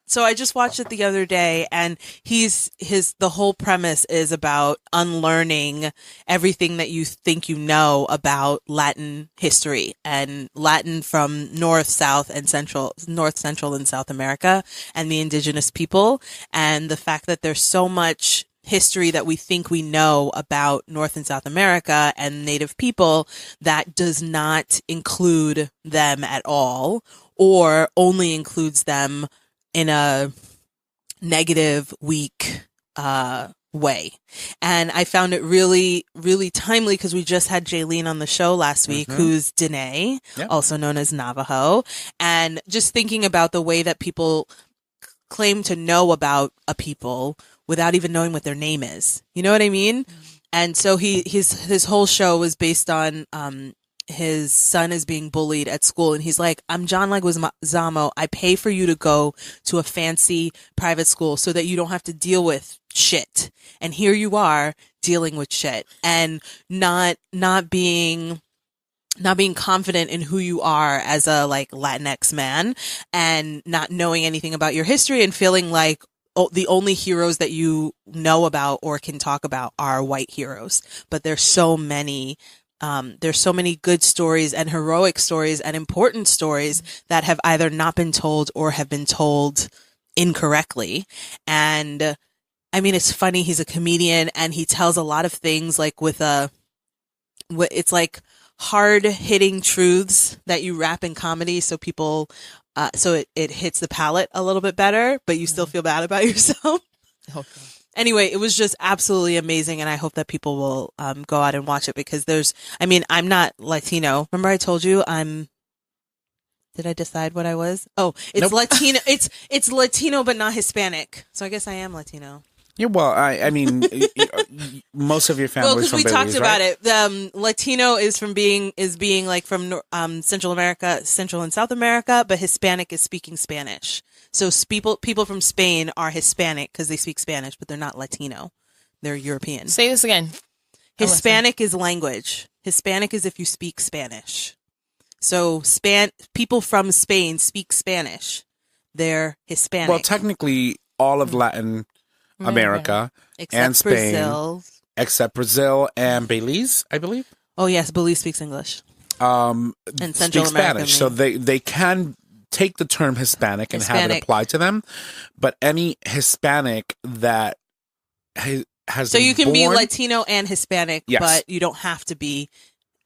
so I just watched it the other day, and the whole premise is about unlearning everything that you think you know about Latin history and Latin from North, Central, and South America and the indigenous people, and the fact that there's so much history that we think we know about North and South America and Native people that does not include them at all, or only includes them in a negative, weak way. And I found it really, really timely because we just had Jaylene on the show last week, who's Dene, also known as Navajo, and just thinking about the way that people claim to know about a people without even knowing what their name is. You know what I mean? And so his whole show was based on his son is being bullied at school, and he's like, I'm John Leguizamo. I pay for you to go to a fancy private school so that you don't have to deal with shit. And here you are dealing with shit and not being confident in who you are as a like Latinx man, and not knowing anything about your history and feeling like the only heroes that you know about or can talk about are white heroes. But there's so many good stories and heroic stories and important stories that have either not been told or have been told incorrectly. And I mean, it's funny. He's a comedian and he tells a lot of things like it's like hard hitting truths that you wrap in comedy. So people, so it hits the palate a little bit better, but you still feel bad about yourself. Okay. Anyway, it was just absolutely amazing, and I hope that people will go out and watch it because I'm not Latino. Remember I told you did I decide what I was? Oh, it's Nope. Latino. It's Latino, but not Hispanic. So I guess I am Latino. Yeah, well, I mean, most of your family Well, is because from we talked Belize, about right? it. Latino is being like from Central America, Central and South America, but Hispanic is speaking Spanish. So people from Spain are Hispanic because they speak Spanish, but they're not Latino. They're European. Say this again. Hispanic is language. Hispanic is if you speak Spanish. So people from Spain speak Spanish. They're Hispanic. Well, technically, all of Latin America except and Spain, Brazil. except Brazil and Belize, I believe. Oh yes, Belize speaks English. And Central speak America, Spanish. So they can take the term Hispanic and have it apply to them, but any Hispanic that has so you can be born- Latino and Hispanic, Yes. but you don't have to be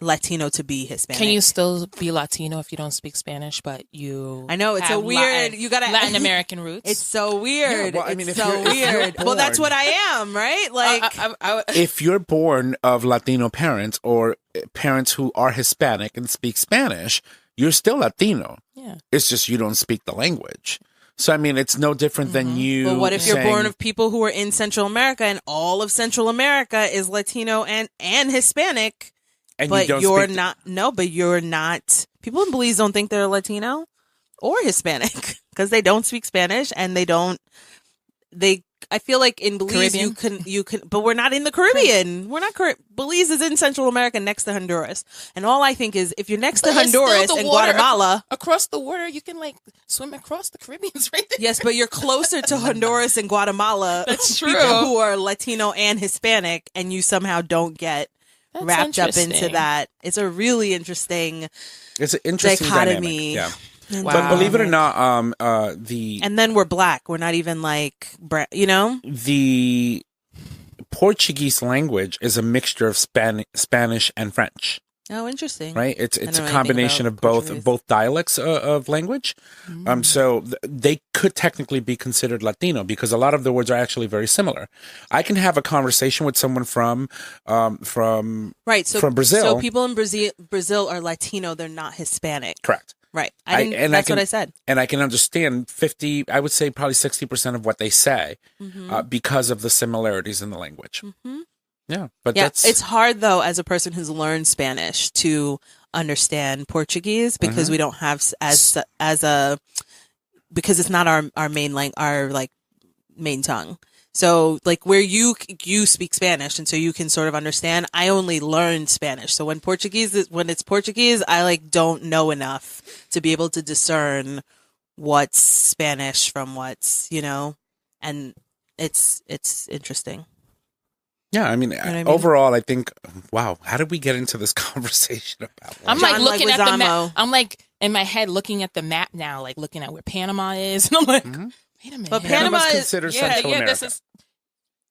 Latino to be Hispanic. Can you still be Latino if you don't speak Spanish, but you? I know it's have so weird. You got Latin American roots. It's so weird. Yeah, well, I mean, it's if so you're weird. Well, that's born- what I am, right? Like, if you're born of Latino parents or parents who are Hispanic and speak Spanish, you're still Latino. Yeah. It's just you don't speak the language. So, I mean, it's no different than you. but what if you're saying- born of people who are in Central America and all of Central America is Latino and Hispanic? and But you don't you're speak not. No, but you're not. People in Belize don't think they're Latino or Hispanic because they don't speak Spanish and they don't. I feel like in Belize Caribbean? you can, but we're not in the Caribbean. We're not. Belize is in Central America next to Honduras, and all I think is if you're next to But it's still Honduras the and water Guatemala. across the water, you can like swim across the Caribbean's right there. Yes, but you're closer to Honduras and Guatemala. That's true. People who are Latino and Hispanic, and you somehow don't get That's wrapped up into interesting. that. It's a really interesting It's an interesting dichotomy. dynamic. Yeah. Wow. But believe it or not, the And then we're black. We're not even like, the Portuguese language is a mixture of Spanish and French. Oh, interesting. Right? It's know a anything combination about of both Portuguese. dialects of language. So they could technically be considered Latino because a lot of the words are actually very similar. I can have a conversation with someone from Right. So from Brazil. So people in Brazil are Latino. They're not Hispanic. Correct. Right. That's what I said. And I can understand 50, I would say probably 60% of what they say because of the similarities in the language. Yeah. But It's hard though, as a person who's learned Spanish, to understand Portuguese because we don't have because it's not our main main tongue. So like where you speak Spanish and so you can sort of understand, I only learned Spanish. So when it's Portuguese, I like don't know enough to be able to discern what's Spanish from what's, and it's interesting. Yeah, I mean, what I mean? overall, I think, wow, how did we get into this conversation about I'm language? like looking at the Leguizamo. map. I'm like in my head looking at the map now, like looking at where Panama is, and I'm like, wait a minute. But Panama's Panama is- considered Central America. This is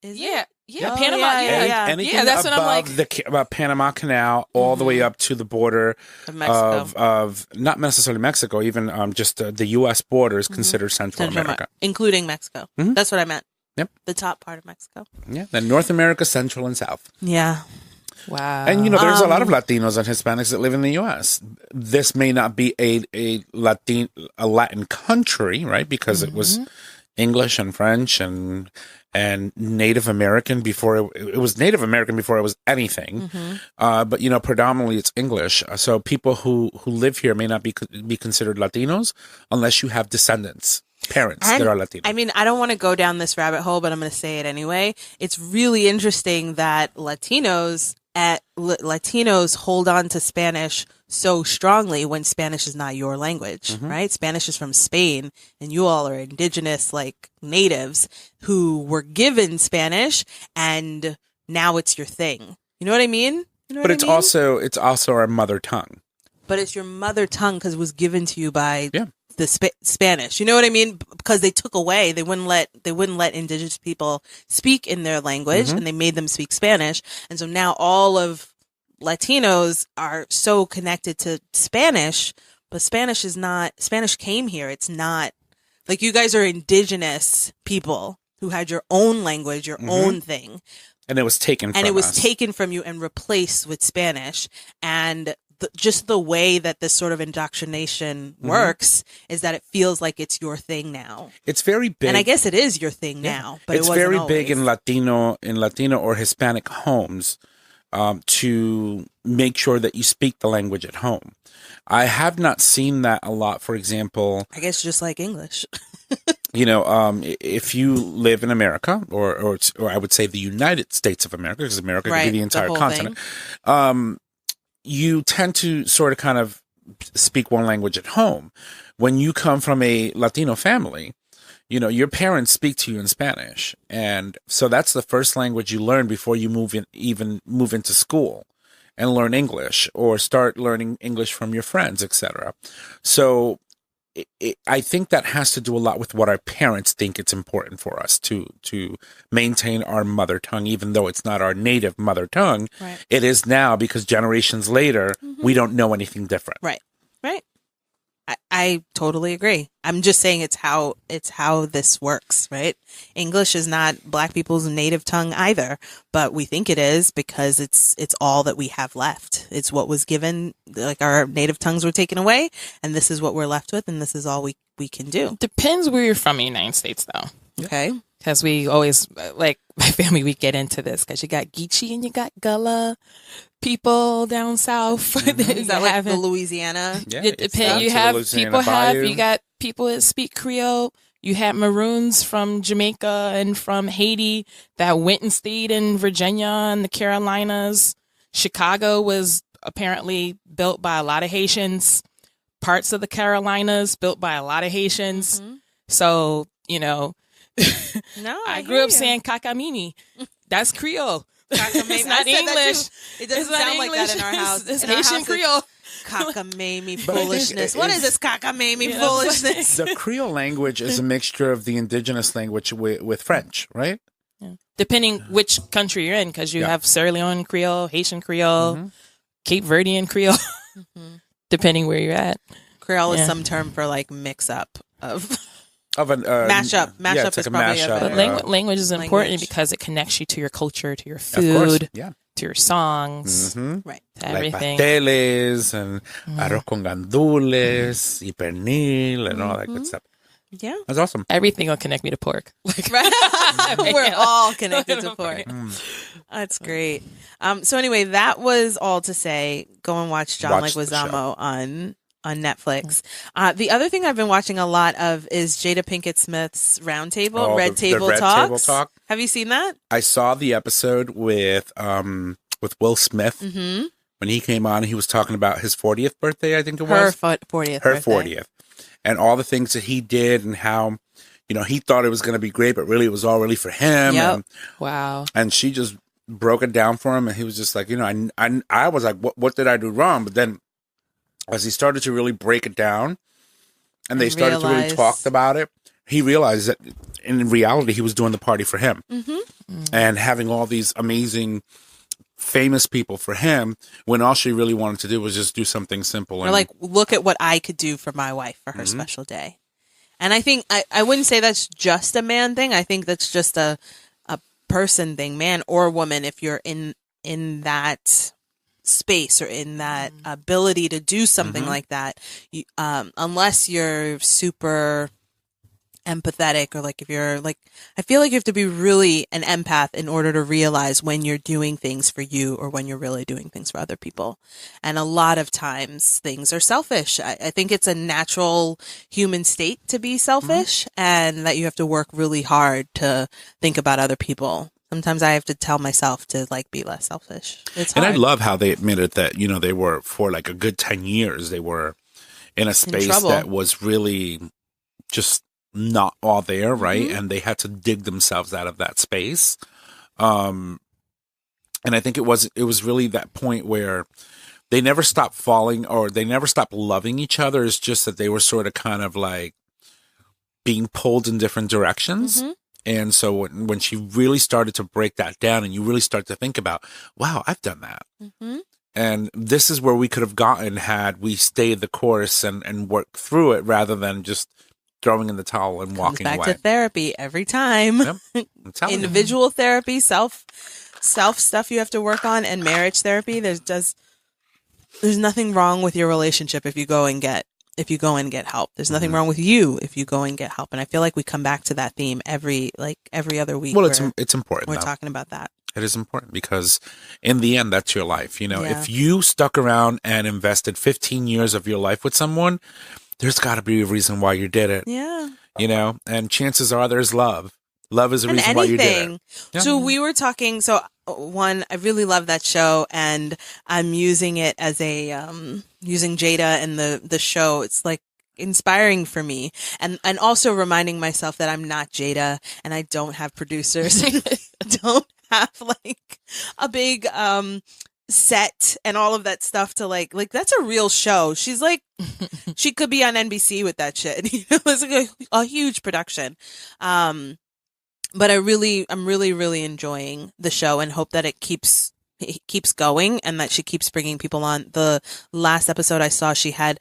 Is it? Panama. yeah, Yeah, yeah. Anything that's what I'm above like. the Panama Canal all the way up to the border Of Mexico. of not necessarily Mexico, even just the U.S. border is considered Central America. Including Mexico. That's what I meant. Yep. The top part of Mexico. Yeah, then North America, Central and South. Yeah. Wow. And there's a lot of Latinos and Hispanics that live in the U.S. This may not be a Latin country, right? Because it was English and French and Native American before it was Native American before it was anything. But predominantly it's English. So people who live here may not be considered Latinos unless you have descendants. Parents that are Latino. I mean, I don't want to go down this rabbit hole, but I'm going to say it anyway. It's really interesting that Latinos hold on to Spanish so strongly when Spanish is not your language, right? Spanish is from Spain, and you all are indigenous, like natives who were given Spanish, and now it's your thing. You know what I mean? But it's also our mother tongue. But it's your mother tongue because it was given to you by the Spanish. You know what I mean? Because they took away, they wouldn't let indigenous people speak in their language, and they made them speak Spanish. And so now all of Latinos are so connected to Spanish, but Spanish came here. It's not like you guys are indigenous people who had your own language, your own thing. And it was taken from us. And it was taken from you and replaced with Spanish. And just the way that this sort of indoctrination works is that it feels like it's your thing now. It's very big. And I guess it is your thing now, but it's it wasn't very always. big in Latino or Hispanic homes to make sure that you speak the language at home. I have not seen that a lot. For example, I guess just like English. If you live in America or I would say the United States of America, because America could be the entire whole continent, you tend to sort of kind of speak one language at home. When you come from a Latino family, your parents speak to you in Spanish. And so that's the first language you learn before you move into school and learn English or start learning English from your friends, etc. So I think that has to do a lot with what our parents think it's important for us to maintain our mother tongue, even though it's not our native mother tongue. Right. It is now because generations later, we don't know anything different. Right. I totally agree. I'm just saying it's how this works, right? English is not Black people's native tongue either, but we think it is because it's all that we have left. It's what was given, like our native tongues were taken away, and this is what we're left with, and this is all we can do. Depends where you're from in the United States, though. Okay. Because we always, like my family, we get into this because you got Geechee and you got Gullah people down south. Is that like the Louisiana? Yeah, It depends. You have people you got people that speak Creole. You had Maroons from Jamaica and from Haiti that went and stayed in Virginia and the Carolinas. Chicago was apparently built by a lot of Haitians. Parts of the Carolinas built by a lot of Haitians. So, No, I grew up saying Kakamimi. That's Creole. It's not English. It doesn't sound like that in our house. It's In our Haitian house, Creole. Cockamamie foolishness. What is this cockamamie foolishness? The Creole language is a mixture of the indigenous language with French, right? Yeah. Depending which country you're in, because you have Sierra Leone Creole, Haitian Creole, Cape Verdean Creole, depending where you're at. Creole is some term for like mix up of Of an mashup. Mashup yeah, it's is like a probably mashup. But language is important because it connects you to your culture, to your food, to your songs, right, to everything. Like pasteles and arroz con gandules y pernil and all that good stuff. Yeah, That's awesome. Everything will connect me to pork. we're all connected to pork. That's great. So anyway, that was all to say. Go and watch John Leguizamo on Netflix. The other thing I've been watching a lot of is Jada Pinkett Smith's Roundtable, Red Table Talks. Talk. Have you seen that? I saw the episode with Will Smith when he came on. He was talking about his 40th birthday, I think it was. Her 40th. Her 40th. And all the things that he did and how, he thought it was going to be great, but really it was all really for him. Yep. Wow. And she just broke it down for him. And he was just like, I was like, what did I do wrong? But then as he started to really break it down and they started to really talk about it, he realized that in reality, he was doing the party for him and having all these amazing, famous people for him when all she really wanted to do was just do something simple. Or like, look at what I could do for my wife for her special day. And I think, I wouldn't say that's just a man thing. I think that's just a person thing, man or woman, if you're in that space or in that ability to do something like that, you, unless you're super empathetic or like if you're like, I feel like you have to be really an empath in order to realize when you're doing things for you or when you're really doing things for other people. And a lot of times things are selfish. I think it's a natural human state to be selfish and that you have to work really hard to think about other people. Sometimes I have to tell myself to like be less selfish. It's hard. And I love how they admitted that, they were for like a good 10 years, they were in a space that was really just not all there, right? And they had to dig themselves out of that space. And I think it was really that point where they never stopped falling or they never stopped loving each other. It's just that they were sort of kind of like being pulled in different directions. And so when she really started to break that down and you really start to think about, wow, I've done that. And this is where we could have gotten had we stayed the course and worked through it rather than just throwing in the towel and walking away. Back to therapy every time. Yep. Individual therapy, self stuff you have to work on, and marriage therapy. there's nothing wrong with your relationship if you go and get help. There's nothing wrong with you if you go and get help. And I feel like we come back to that theme every other week. Well, it's important. We're talking about that. It is important because in the end, that's your life. You know, Yeah. if you stuck around and invested 15 years of your life with someone, there's got to be a reason why you did it. Yeah. You know, and chances are there's love. Love is the reason why you did it. Yeah. So we were talking. So one, I really love that show, and I'm using it as a using Jada and the show. It's like inspiring for me, and also reminding myself that I'm not Jada and I don't have producers. Don't have like a big set and all of that stuff to like that's a real show. She's like she could be on NBC with that shit. You know, it's like a huge production. But I'm really enjoying the show and hope that it keeps going and that she keeps bringing people on. The last episode I saw, she had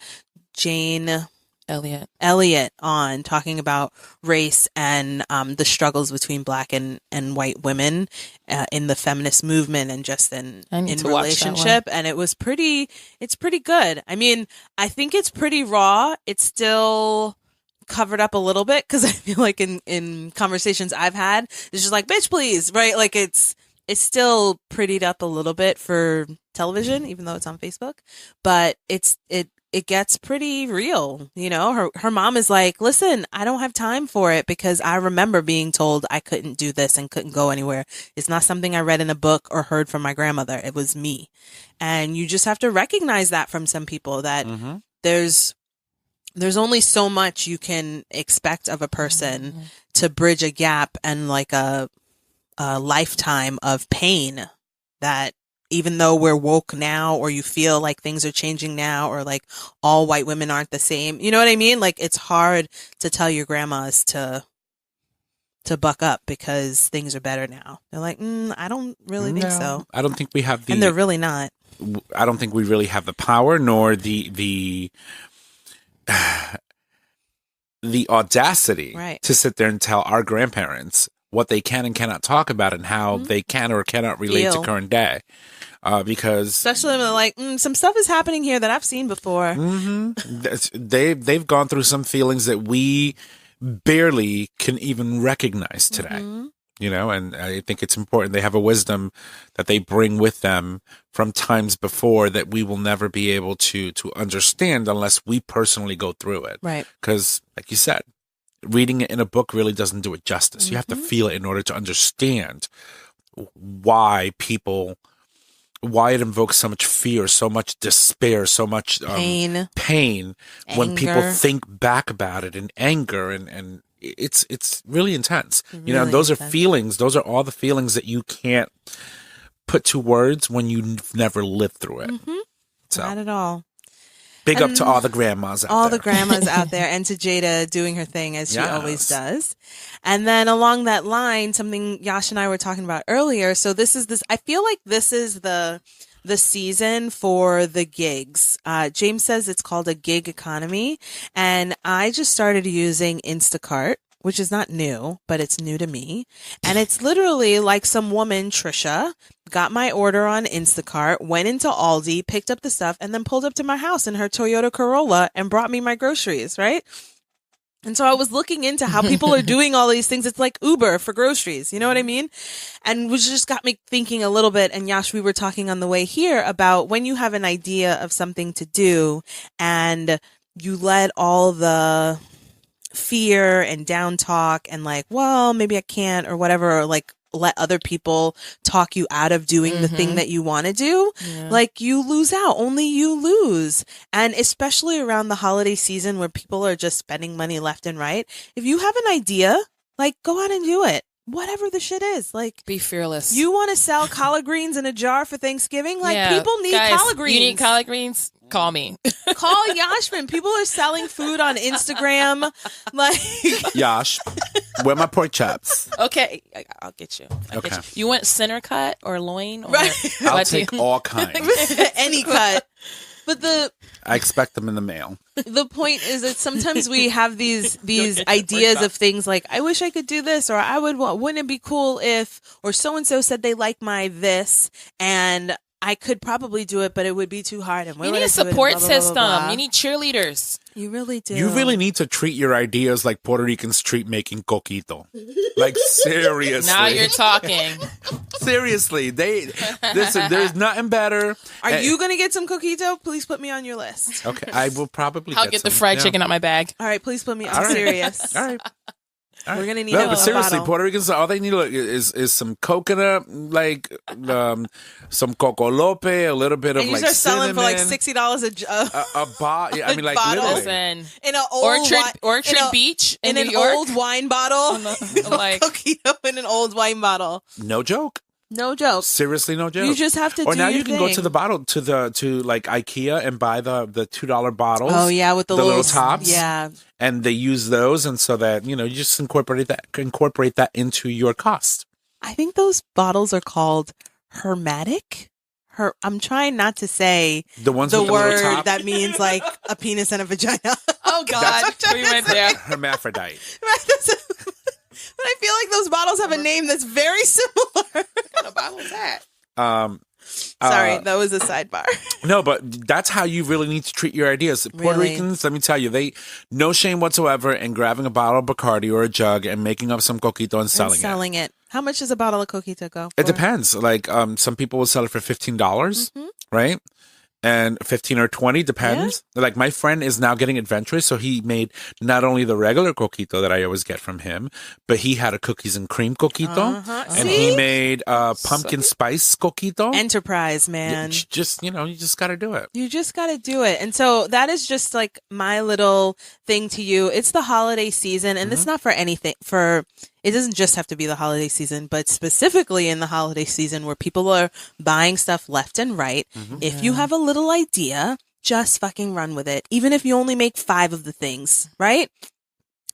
Jane Elliott on talking about race and the struggles between Black and white women in the feminist movement and just in relationship. And it's pretty good. I mean, I think it's pretty raw. It's still covered up a little bit because I feel like in conversations I've had, it's just like, bitch, please, right? Like it's still prettied up a little bit for television, even though it's on Facebook, but it gets pretty real. You know, her mom is like, listen, I don't have time for it because I remember being told I couldn't do this and couldn't go anywhere. It's not something I read in a book or heard from my grandmother. It was me. And you just have to recognize that from some people that there's only so much you can expect of a person to bridge a gap and like a lifetime of pain that even though we're woke now or you feel like things are changing now or like all white women aren't the same, you know what I mean? Like it's hard to tell your grandmas to buck up because things are better now. They're like, I don't really think so. I don't think we have and they're really not. I don't think we really have the power nor the audacity to sit there and tell our grandparents what they can and cannot talk about and how they can or cannot relate to current day. Because especially when they're like, some stuff is happening here that I've seen before. They've gone through some feelings that we barely can even recognize today. You know, and I think it's important. They have a wisdom that they bring with them from times before that we will never be able to understand unless we personally go through it. Right. Because, like you said, reading it in a book really doesn't do it justice. You have to feel it in order to understand why it invokes so much fear, so much despair, so much pain when people think back about it in anger and it's really intense. You know, those are feelings. Those are all the feelings that you can't put to words when you've never lived through it. So, not at all. Big up to all the grandmas out there. All the grandmas out there and to Jada doing her thing as she always does. And then along that line, something Yash and I were talking about earlier. So I feel like this is the season for the gigs. James says it's called a gig economy. And I just started using Instacart, which is not new, but it's new to me. And it's literally like some woman, Trisha, got my order on Instacart, went into Aldi, picked up the stuff, and then pulled up to my house in her Toyota Corolla and brought me my groceries, right? And so I was looking into how people are doing all these things. It's like Uber for groceries. You know what I mean? And which just got me thinking a little bit. And Yash, we were talking on the way here about when you have an idea of something to do and you let all the fear and down talk and like, well, maybe I can't or whatever, or like let other people talk you out of doing the thing that you want to do. Like you lose out. Only you lose. And especially around the holiday season where people are just spending money left and right. If you have an idea, like go out and do it. Whatever the shit is. Like be fearless. You want to sell collard greens in a jar for Thanksgiving? Like people need collard greens. You need collard greens? Call me. Call Yashman. People are selling food on Instagram. Like Yash, where my pork chops? Okay, I'll get you. Okay. You want center cut or loin? Or I'll take all kinds. Any cut. But I expect them in the mail. The point is that sometimes we have these ideas of things like, I wish I could do this, or wouldn't it be cool if, or so-and-so said they like my this, and I could probably do it, but it would be too hard. And You need a support system. You need cheerleaders. You really do. You really need to treat your ideas like Puerto Ricans treat making coquito. Like, seriously. Now you're talking. Seriously. Listen, there's nothing better. Are you going to get some coquito? Please put me on your list. Okay, I will probably I'll get the fried chicken out my bag. All right, please put me. I'm serious. All right. We're gonna need but a seriously, bottle. Puerto Ricans, all they need is some coconut, like some coco lope, a little bit of and you like start selling for like $60 a bottle. Yeah, I mean, like bottle. literally. In an old Orchard Beach in New an York. old wine bottle. Like coquito in an old wine bottle. No joke. No joke. Seriously, no joke. You just have to. Or do now your you can thing. go to the bottle to like IKEA and buy the $2 bottles. Oh yeah, with the little tops. Yeah. And they use those, and so that you just incorporate that into your cost. I think those bottles are called hermetic. I'm trying not to say the ones the with the word little top. that means like a penis and a vagina. Oh God, we went there. Hermaphrodite. But I feel like those bottles have a name that's very similar. What kind of bottle is that? Sorry, that was a sidebar. No, but that's how you really need to treat your ideas. Puerto Ricans, let me tell you, they no shame whatsoever in grabbing a bottle of Bacardi or a jug and making up some coquito and selling it. How much does a bottle of coquito go for? It depends. Like some people will sell it for $15, right? And 15 or 20 depends. Yeah. Like my friend is now getting adventurous, so he made not only the regular coquito that I always get from him, but he had a cookies and cream coquito, and he made pumpkin spice coquito. Enterprise, man. You just got to do it. You just got to do it. And so that is just like my little thing to you. It's the holiday season, and it's not for anything. It doesn't just have to be the holiday season, but specifically in the holiday season where people are buying stuff left and right. If you have a little idea, just fucking run with it. Even if you only make 5 of the things, right?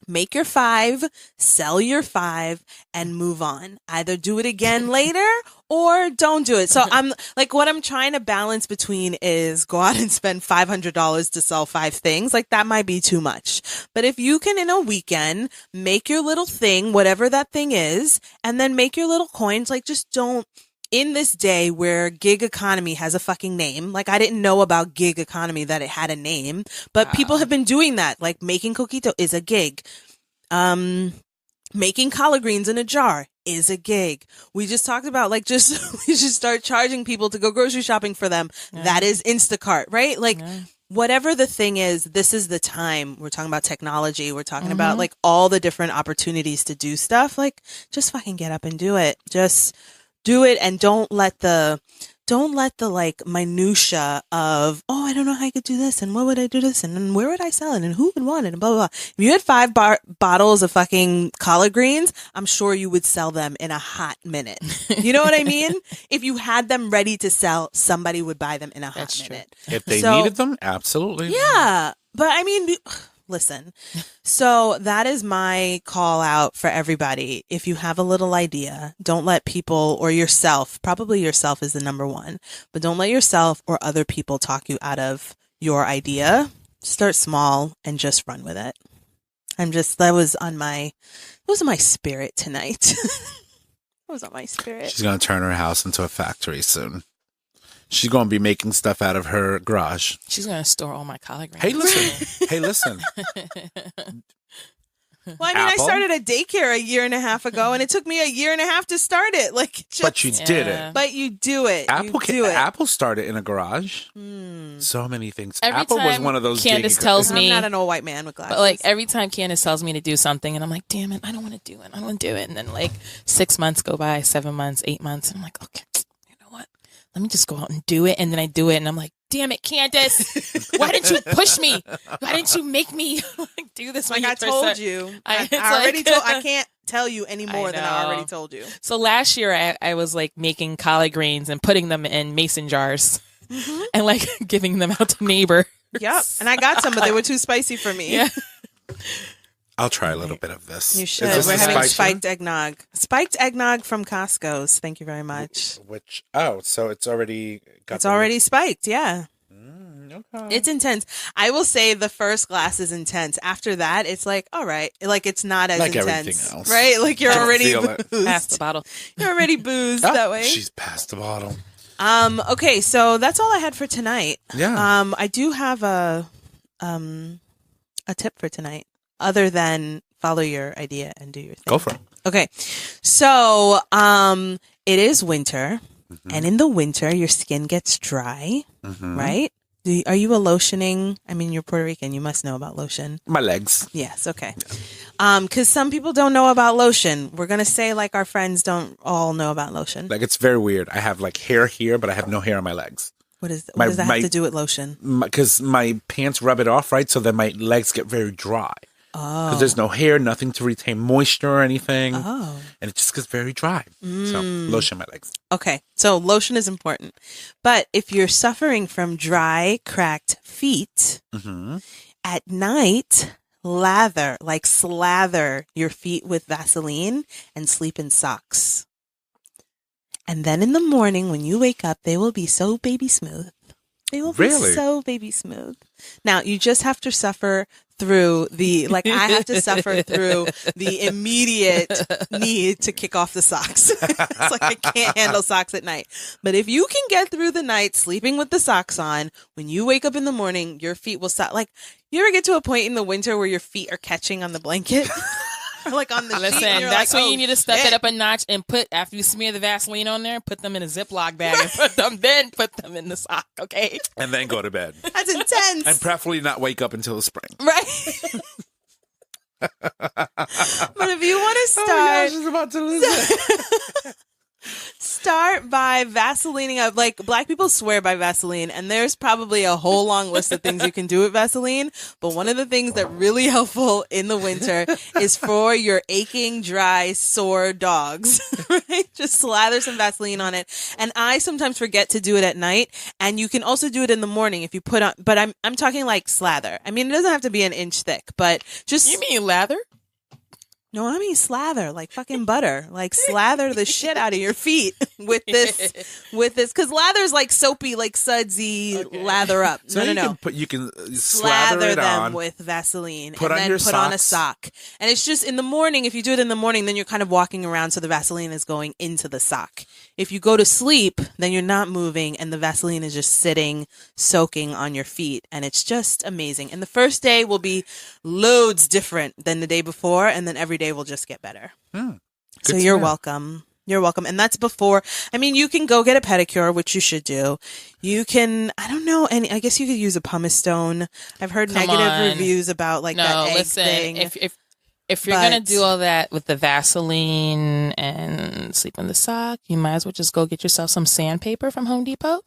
Make your 5, sell your 5, and move on. Either do it again later or don't do it. So I'm like, what I'm trying to balance between is go out and spend $500 to sell 5 things. Like that might be too much. But if you can in a weekend make your little thing, whatever that thing is, and then make your little coins, like just don't. In this day where gig economy has a fucking name, like I didn't know about gig economy that it had a name, but people have been doing that. Like making coquito is a gig. Making collard greens in a jar is a gig. We just talked about we should start charging people to go grocery shopping for them. Yeah. That is Instacart, right? Like whatever the thing is, this is the time. We're talking about technology. We're talking about like all the different opportunities to do stuff. Like just fucking get up and do it. Just do it, and don't let the like minutia of, I don't know how I could do this, and what would I do this, and then where would I sell it, and who would want it, and blah, blah, blah. If you had 5 bottles of fucking collard greens, I'm sure you would sell them in a hot minute. You know what I mean? If you had them ready to sell, somebody would buy them in a hot minute. If they needed them, absolutely. Yeah. But I mean, listen, so that is my call out for everybody. If you have a little idea, don't let people or yourself, probably yourself is the number one, but don't let yourself or other people talk you out of your idea. Start small and just run with it. That was on my spirit tonight. That was on my spirit. She's going to turn her house into a factory soon. She's going to be making stuff out of her garage. She's going to store all my collard greens. Hey, listen. Well, I mean, I started a daycare a year and a half ago, and it took me a year and a half to start it. But you did it. But you do it. Apple started in a garage. So many things. Apple was one of those. Candace tells me, I'm not an old white man with glasses. But like every time Candace tells me to do something, and I'm like, damn it, I don't want to do it. I don't want to do it. And then like 6 months go by, 7 months, 8 months, and I'm like, okay. Let me just go out and do it. And then I do it. And I'm like, damn it, Candace. Why didn't you push me? Why didn't you make me do this? Like I told you. I already told. I can't tell you any more than I already told you. So last year I was like making collard greens and putting them in mason jars and like giving them out to neighbors. Yep. And I got some, but they were too spicy for me. Yeah. I'll try a little bit of this. You should. We're having spiked eggnog. Spiked eggnog from Costco's. Thank you very much. So it's already spiked, yeah. Okay. It's intense. I will say the first glass is intense. After that, it's like, all right. Like, it's not as intense. Like everything else. Right? Like, you're already boozed. Past the bottle. You're already boozed that way. She's past the bottle. Okay, so that's all I had for tonight. Yeah. I do have a tip for tonight, other than follow your idea and do your thing. Go for it. Okay, so it is winter, and in the winter, your skin gets dry, right? Are you a lotioning? I mean, you're Puerto Rican. You must know about lotion. My legs. Yes. Okay. Because some people don't know about lotion. We're gonna say like our friends don't all know about lotion. Like, it's very weird. I have like hair here, but I have no hair on my legs. What does that have to do with lotion? Because my pants rub it off, right? So then my legs get very dry. Oh. Because there's no hair, nothing to retain moisture or anything. Oh. And it just gets very dry. So lotion my legs. Okay, so lotion is important. But if you're suffering from dry, cracked feet, at night, slather your feet with Vaseline and sleep in socks. And then in the morning, when you wake up, they will be so baby smooth. They will be so baby smooth. Now, you just have to suffer through I have to suffer through the immediate need to kick off the socks. It's like I can't handle socks at night. But if you can get through the night sleeping with the socks on, when you wake up in the morning, your feet will stop. Like, you ever get to a point in the winter where your feet are catching on the blanket? Or like on the sheet? Listen, that's when you need to step it up a notch and after you smear the Vaseline on there, put them in a Ziploc bag and put them in the sock, okay? And then go to bed. That's intense. And preferably not wake up until the spring. Right. But if you want to start, she's about to lose it. Start by Vaselining up. Like, black people swear by Vaseline, and there's probably a whole long list of things you can do with Vaseline. But one of the things that really helpful in the winter is for your aching, dry, sore dogs. Right? Just slather some Vaseline on it. And I sometimes forget to do it at night. And you can also do it in the morning if you put on. But I'm talking like slather. I mean, it doesn't have to be an inch thick, but just. You mean lather? No, I mean slather, like fucking butter. Like, slather the shit out of your feet with this, because lather's like soapy, like sudsy, lather up. So No. You can slather it them on with Vaseline put and on then your put on a socks. sock. And it's just in the morning. If you do it in the morning, then you're kind of walking around, so the Vaseline is going into the sock. If you go to sleep, then you're not moving, and the Vaseline is just sitting, soaking on your feet, and it's just amazing. And the first day will be loads different than the day before, and then every day will just get better. So you're welcome. You're welcome. And that's before, I mean, you can go get a pedicure, which you should do. You can, I don't know, and I guess you could use a pumice stone. I've heard negative reviews about like that egg thing. If you're going to do all that with the Vaseline and sleep in the sock, you might as well just go get yourself some sandpaper from Home Depot.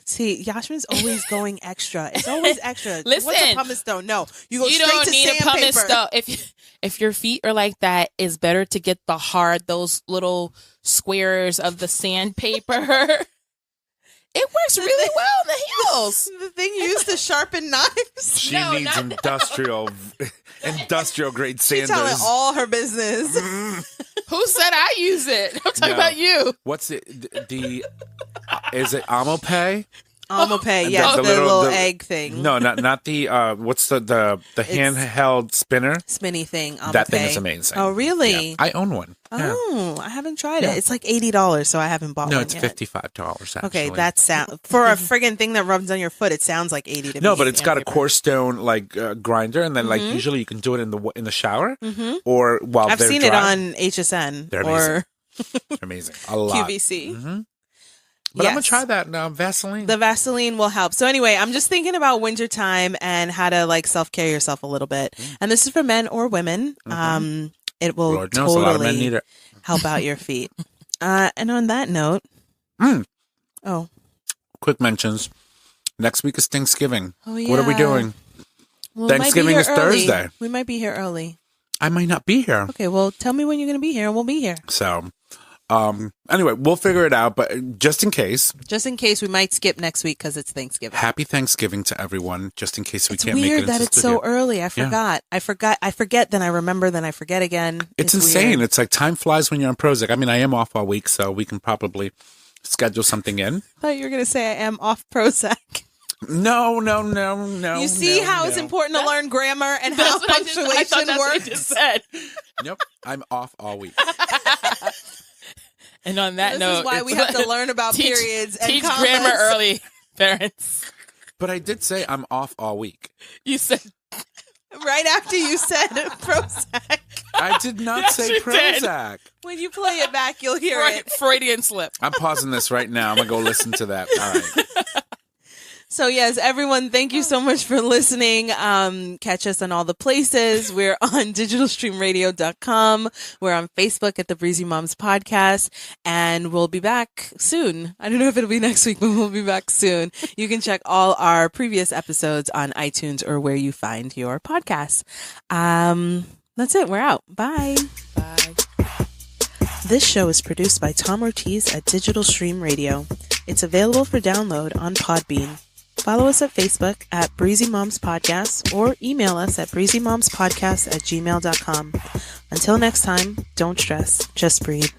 See, Yashmin's always going extra. It's always extra. Listen, what's a pumice stone? No, you go straight don't to need sandpaper. a pumice stone. If your feet are like that, it's better to get those little squares of the sandpaper. It works really well in the heels. The thing used to sharpen knives. She needs industrial grade She's sanders. telling all her business. Who said I use it? I'm talking about you. What's it? Is it Amopay? Amopay, yeah, the little egg thing. No, not the. What's the handheld spinner? Spinny thing. Amopay. That thing is amazing. Oh, really? Yeah, I own one. Oh, I haven't tried it. It's like $80, so I haven't bought one. No, it's yet. $55. Okay, that sound for a friggin' thing that rubs on your foot. It sounds like $80 to me. No, but it's got a coarse stone grinder, and then usually you can do it in the shower or while I've they're seen dry. it on HSN They're or amazing. A lot. QVC. But I'm gonna try that Vaseline. The Vaseline will help. So anyway, I'm just thinking about wintertime and how to like self-care yourself a little bit. And this is for men or women. It will Lord knows, a lot of men need it. help out your feet. And on that note, quick mentions. Next week is Thanksgiving. Oh, yeah. What are we doing? well, Thanksgiving we might is be here early. Thursday. We might be here early. I might not be here. Okay, well, tell me when you're going to be here and we'll be here. So, anyway, we'll figure it out. But just in case, we might skip next week because it's Thanksgiving. happy Thanksgiving to everyone. Just in case we can't It's make it weird into that the it's studio. so early. I forgot. I forget. Then I remember. Then I forget again. It's insane. Weird. It's like time flies when you're on Prozac. I mean, I am off all week, so we can probably schedule something in. I thought you were going to say I am off Prozac. No. You see how it's important to learn grammar and how punctuation works? Just said. Nope. I'm off all week. And on that This note, is why we have to learn about periods and teach commas. grammar early, parents. But I did say I'm off all week. You said Right after you said Prozac. I did not Yes, say you did. Prozac. When you play it back, you'll hear it. Freudian slip. I'm pausing this right now. I'm going to go listen to that. All right. So yes, everyone, thank you so much for listening. Catch us on all the places. We're on digitalstreamradio.com. We're on Facebook at the Breezy Moms Podcast, and we'll be back soon. I don't know if it'll be next week, but we'll be back soon. You can check all our previous episodes on iTunes or where you find your podcasts. That's it. We're out. Bye. Bye. This show is produced by Tom Ortiz at Digital Stream Radio. It's available for download on Podbean. Follow us at Facebook at Breezy Moms Podcast or email us at breezymomspodcast@gmail.com. Until next time, don't stress, just breathe.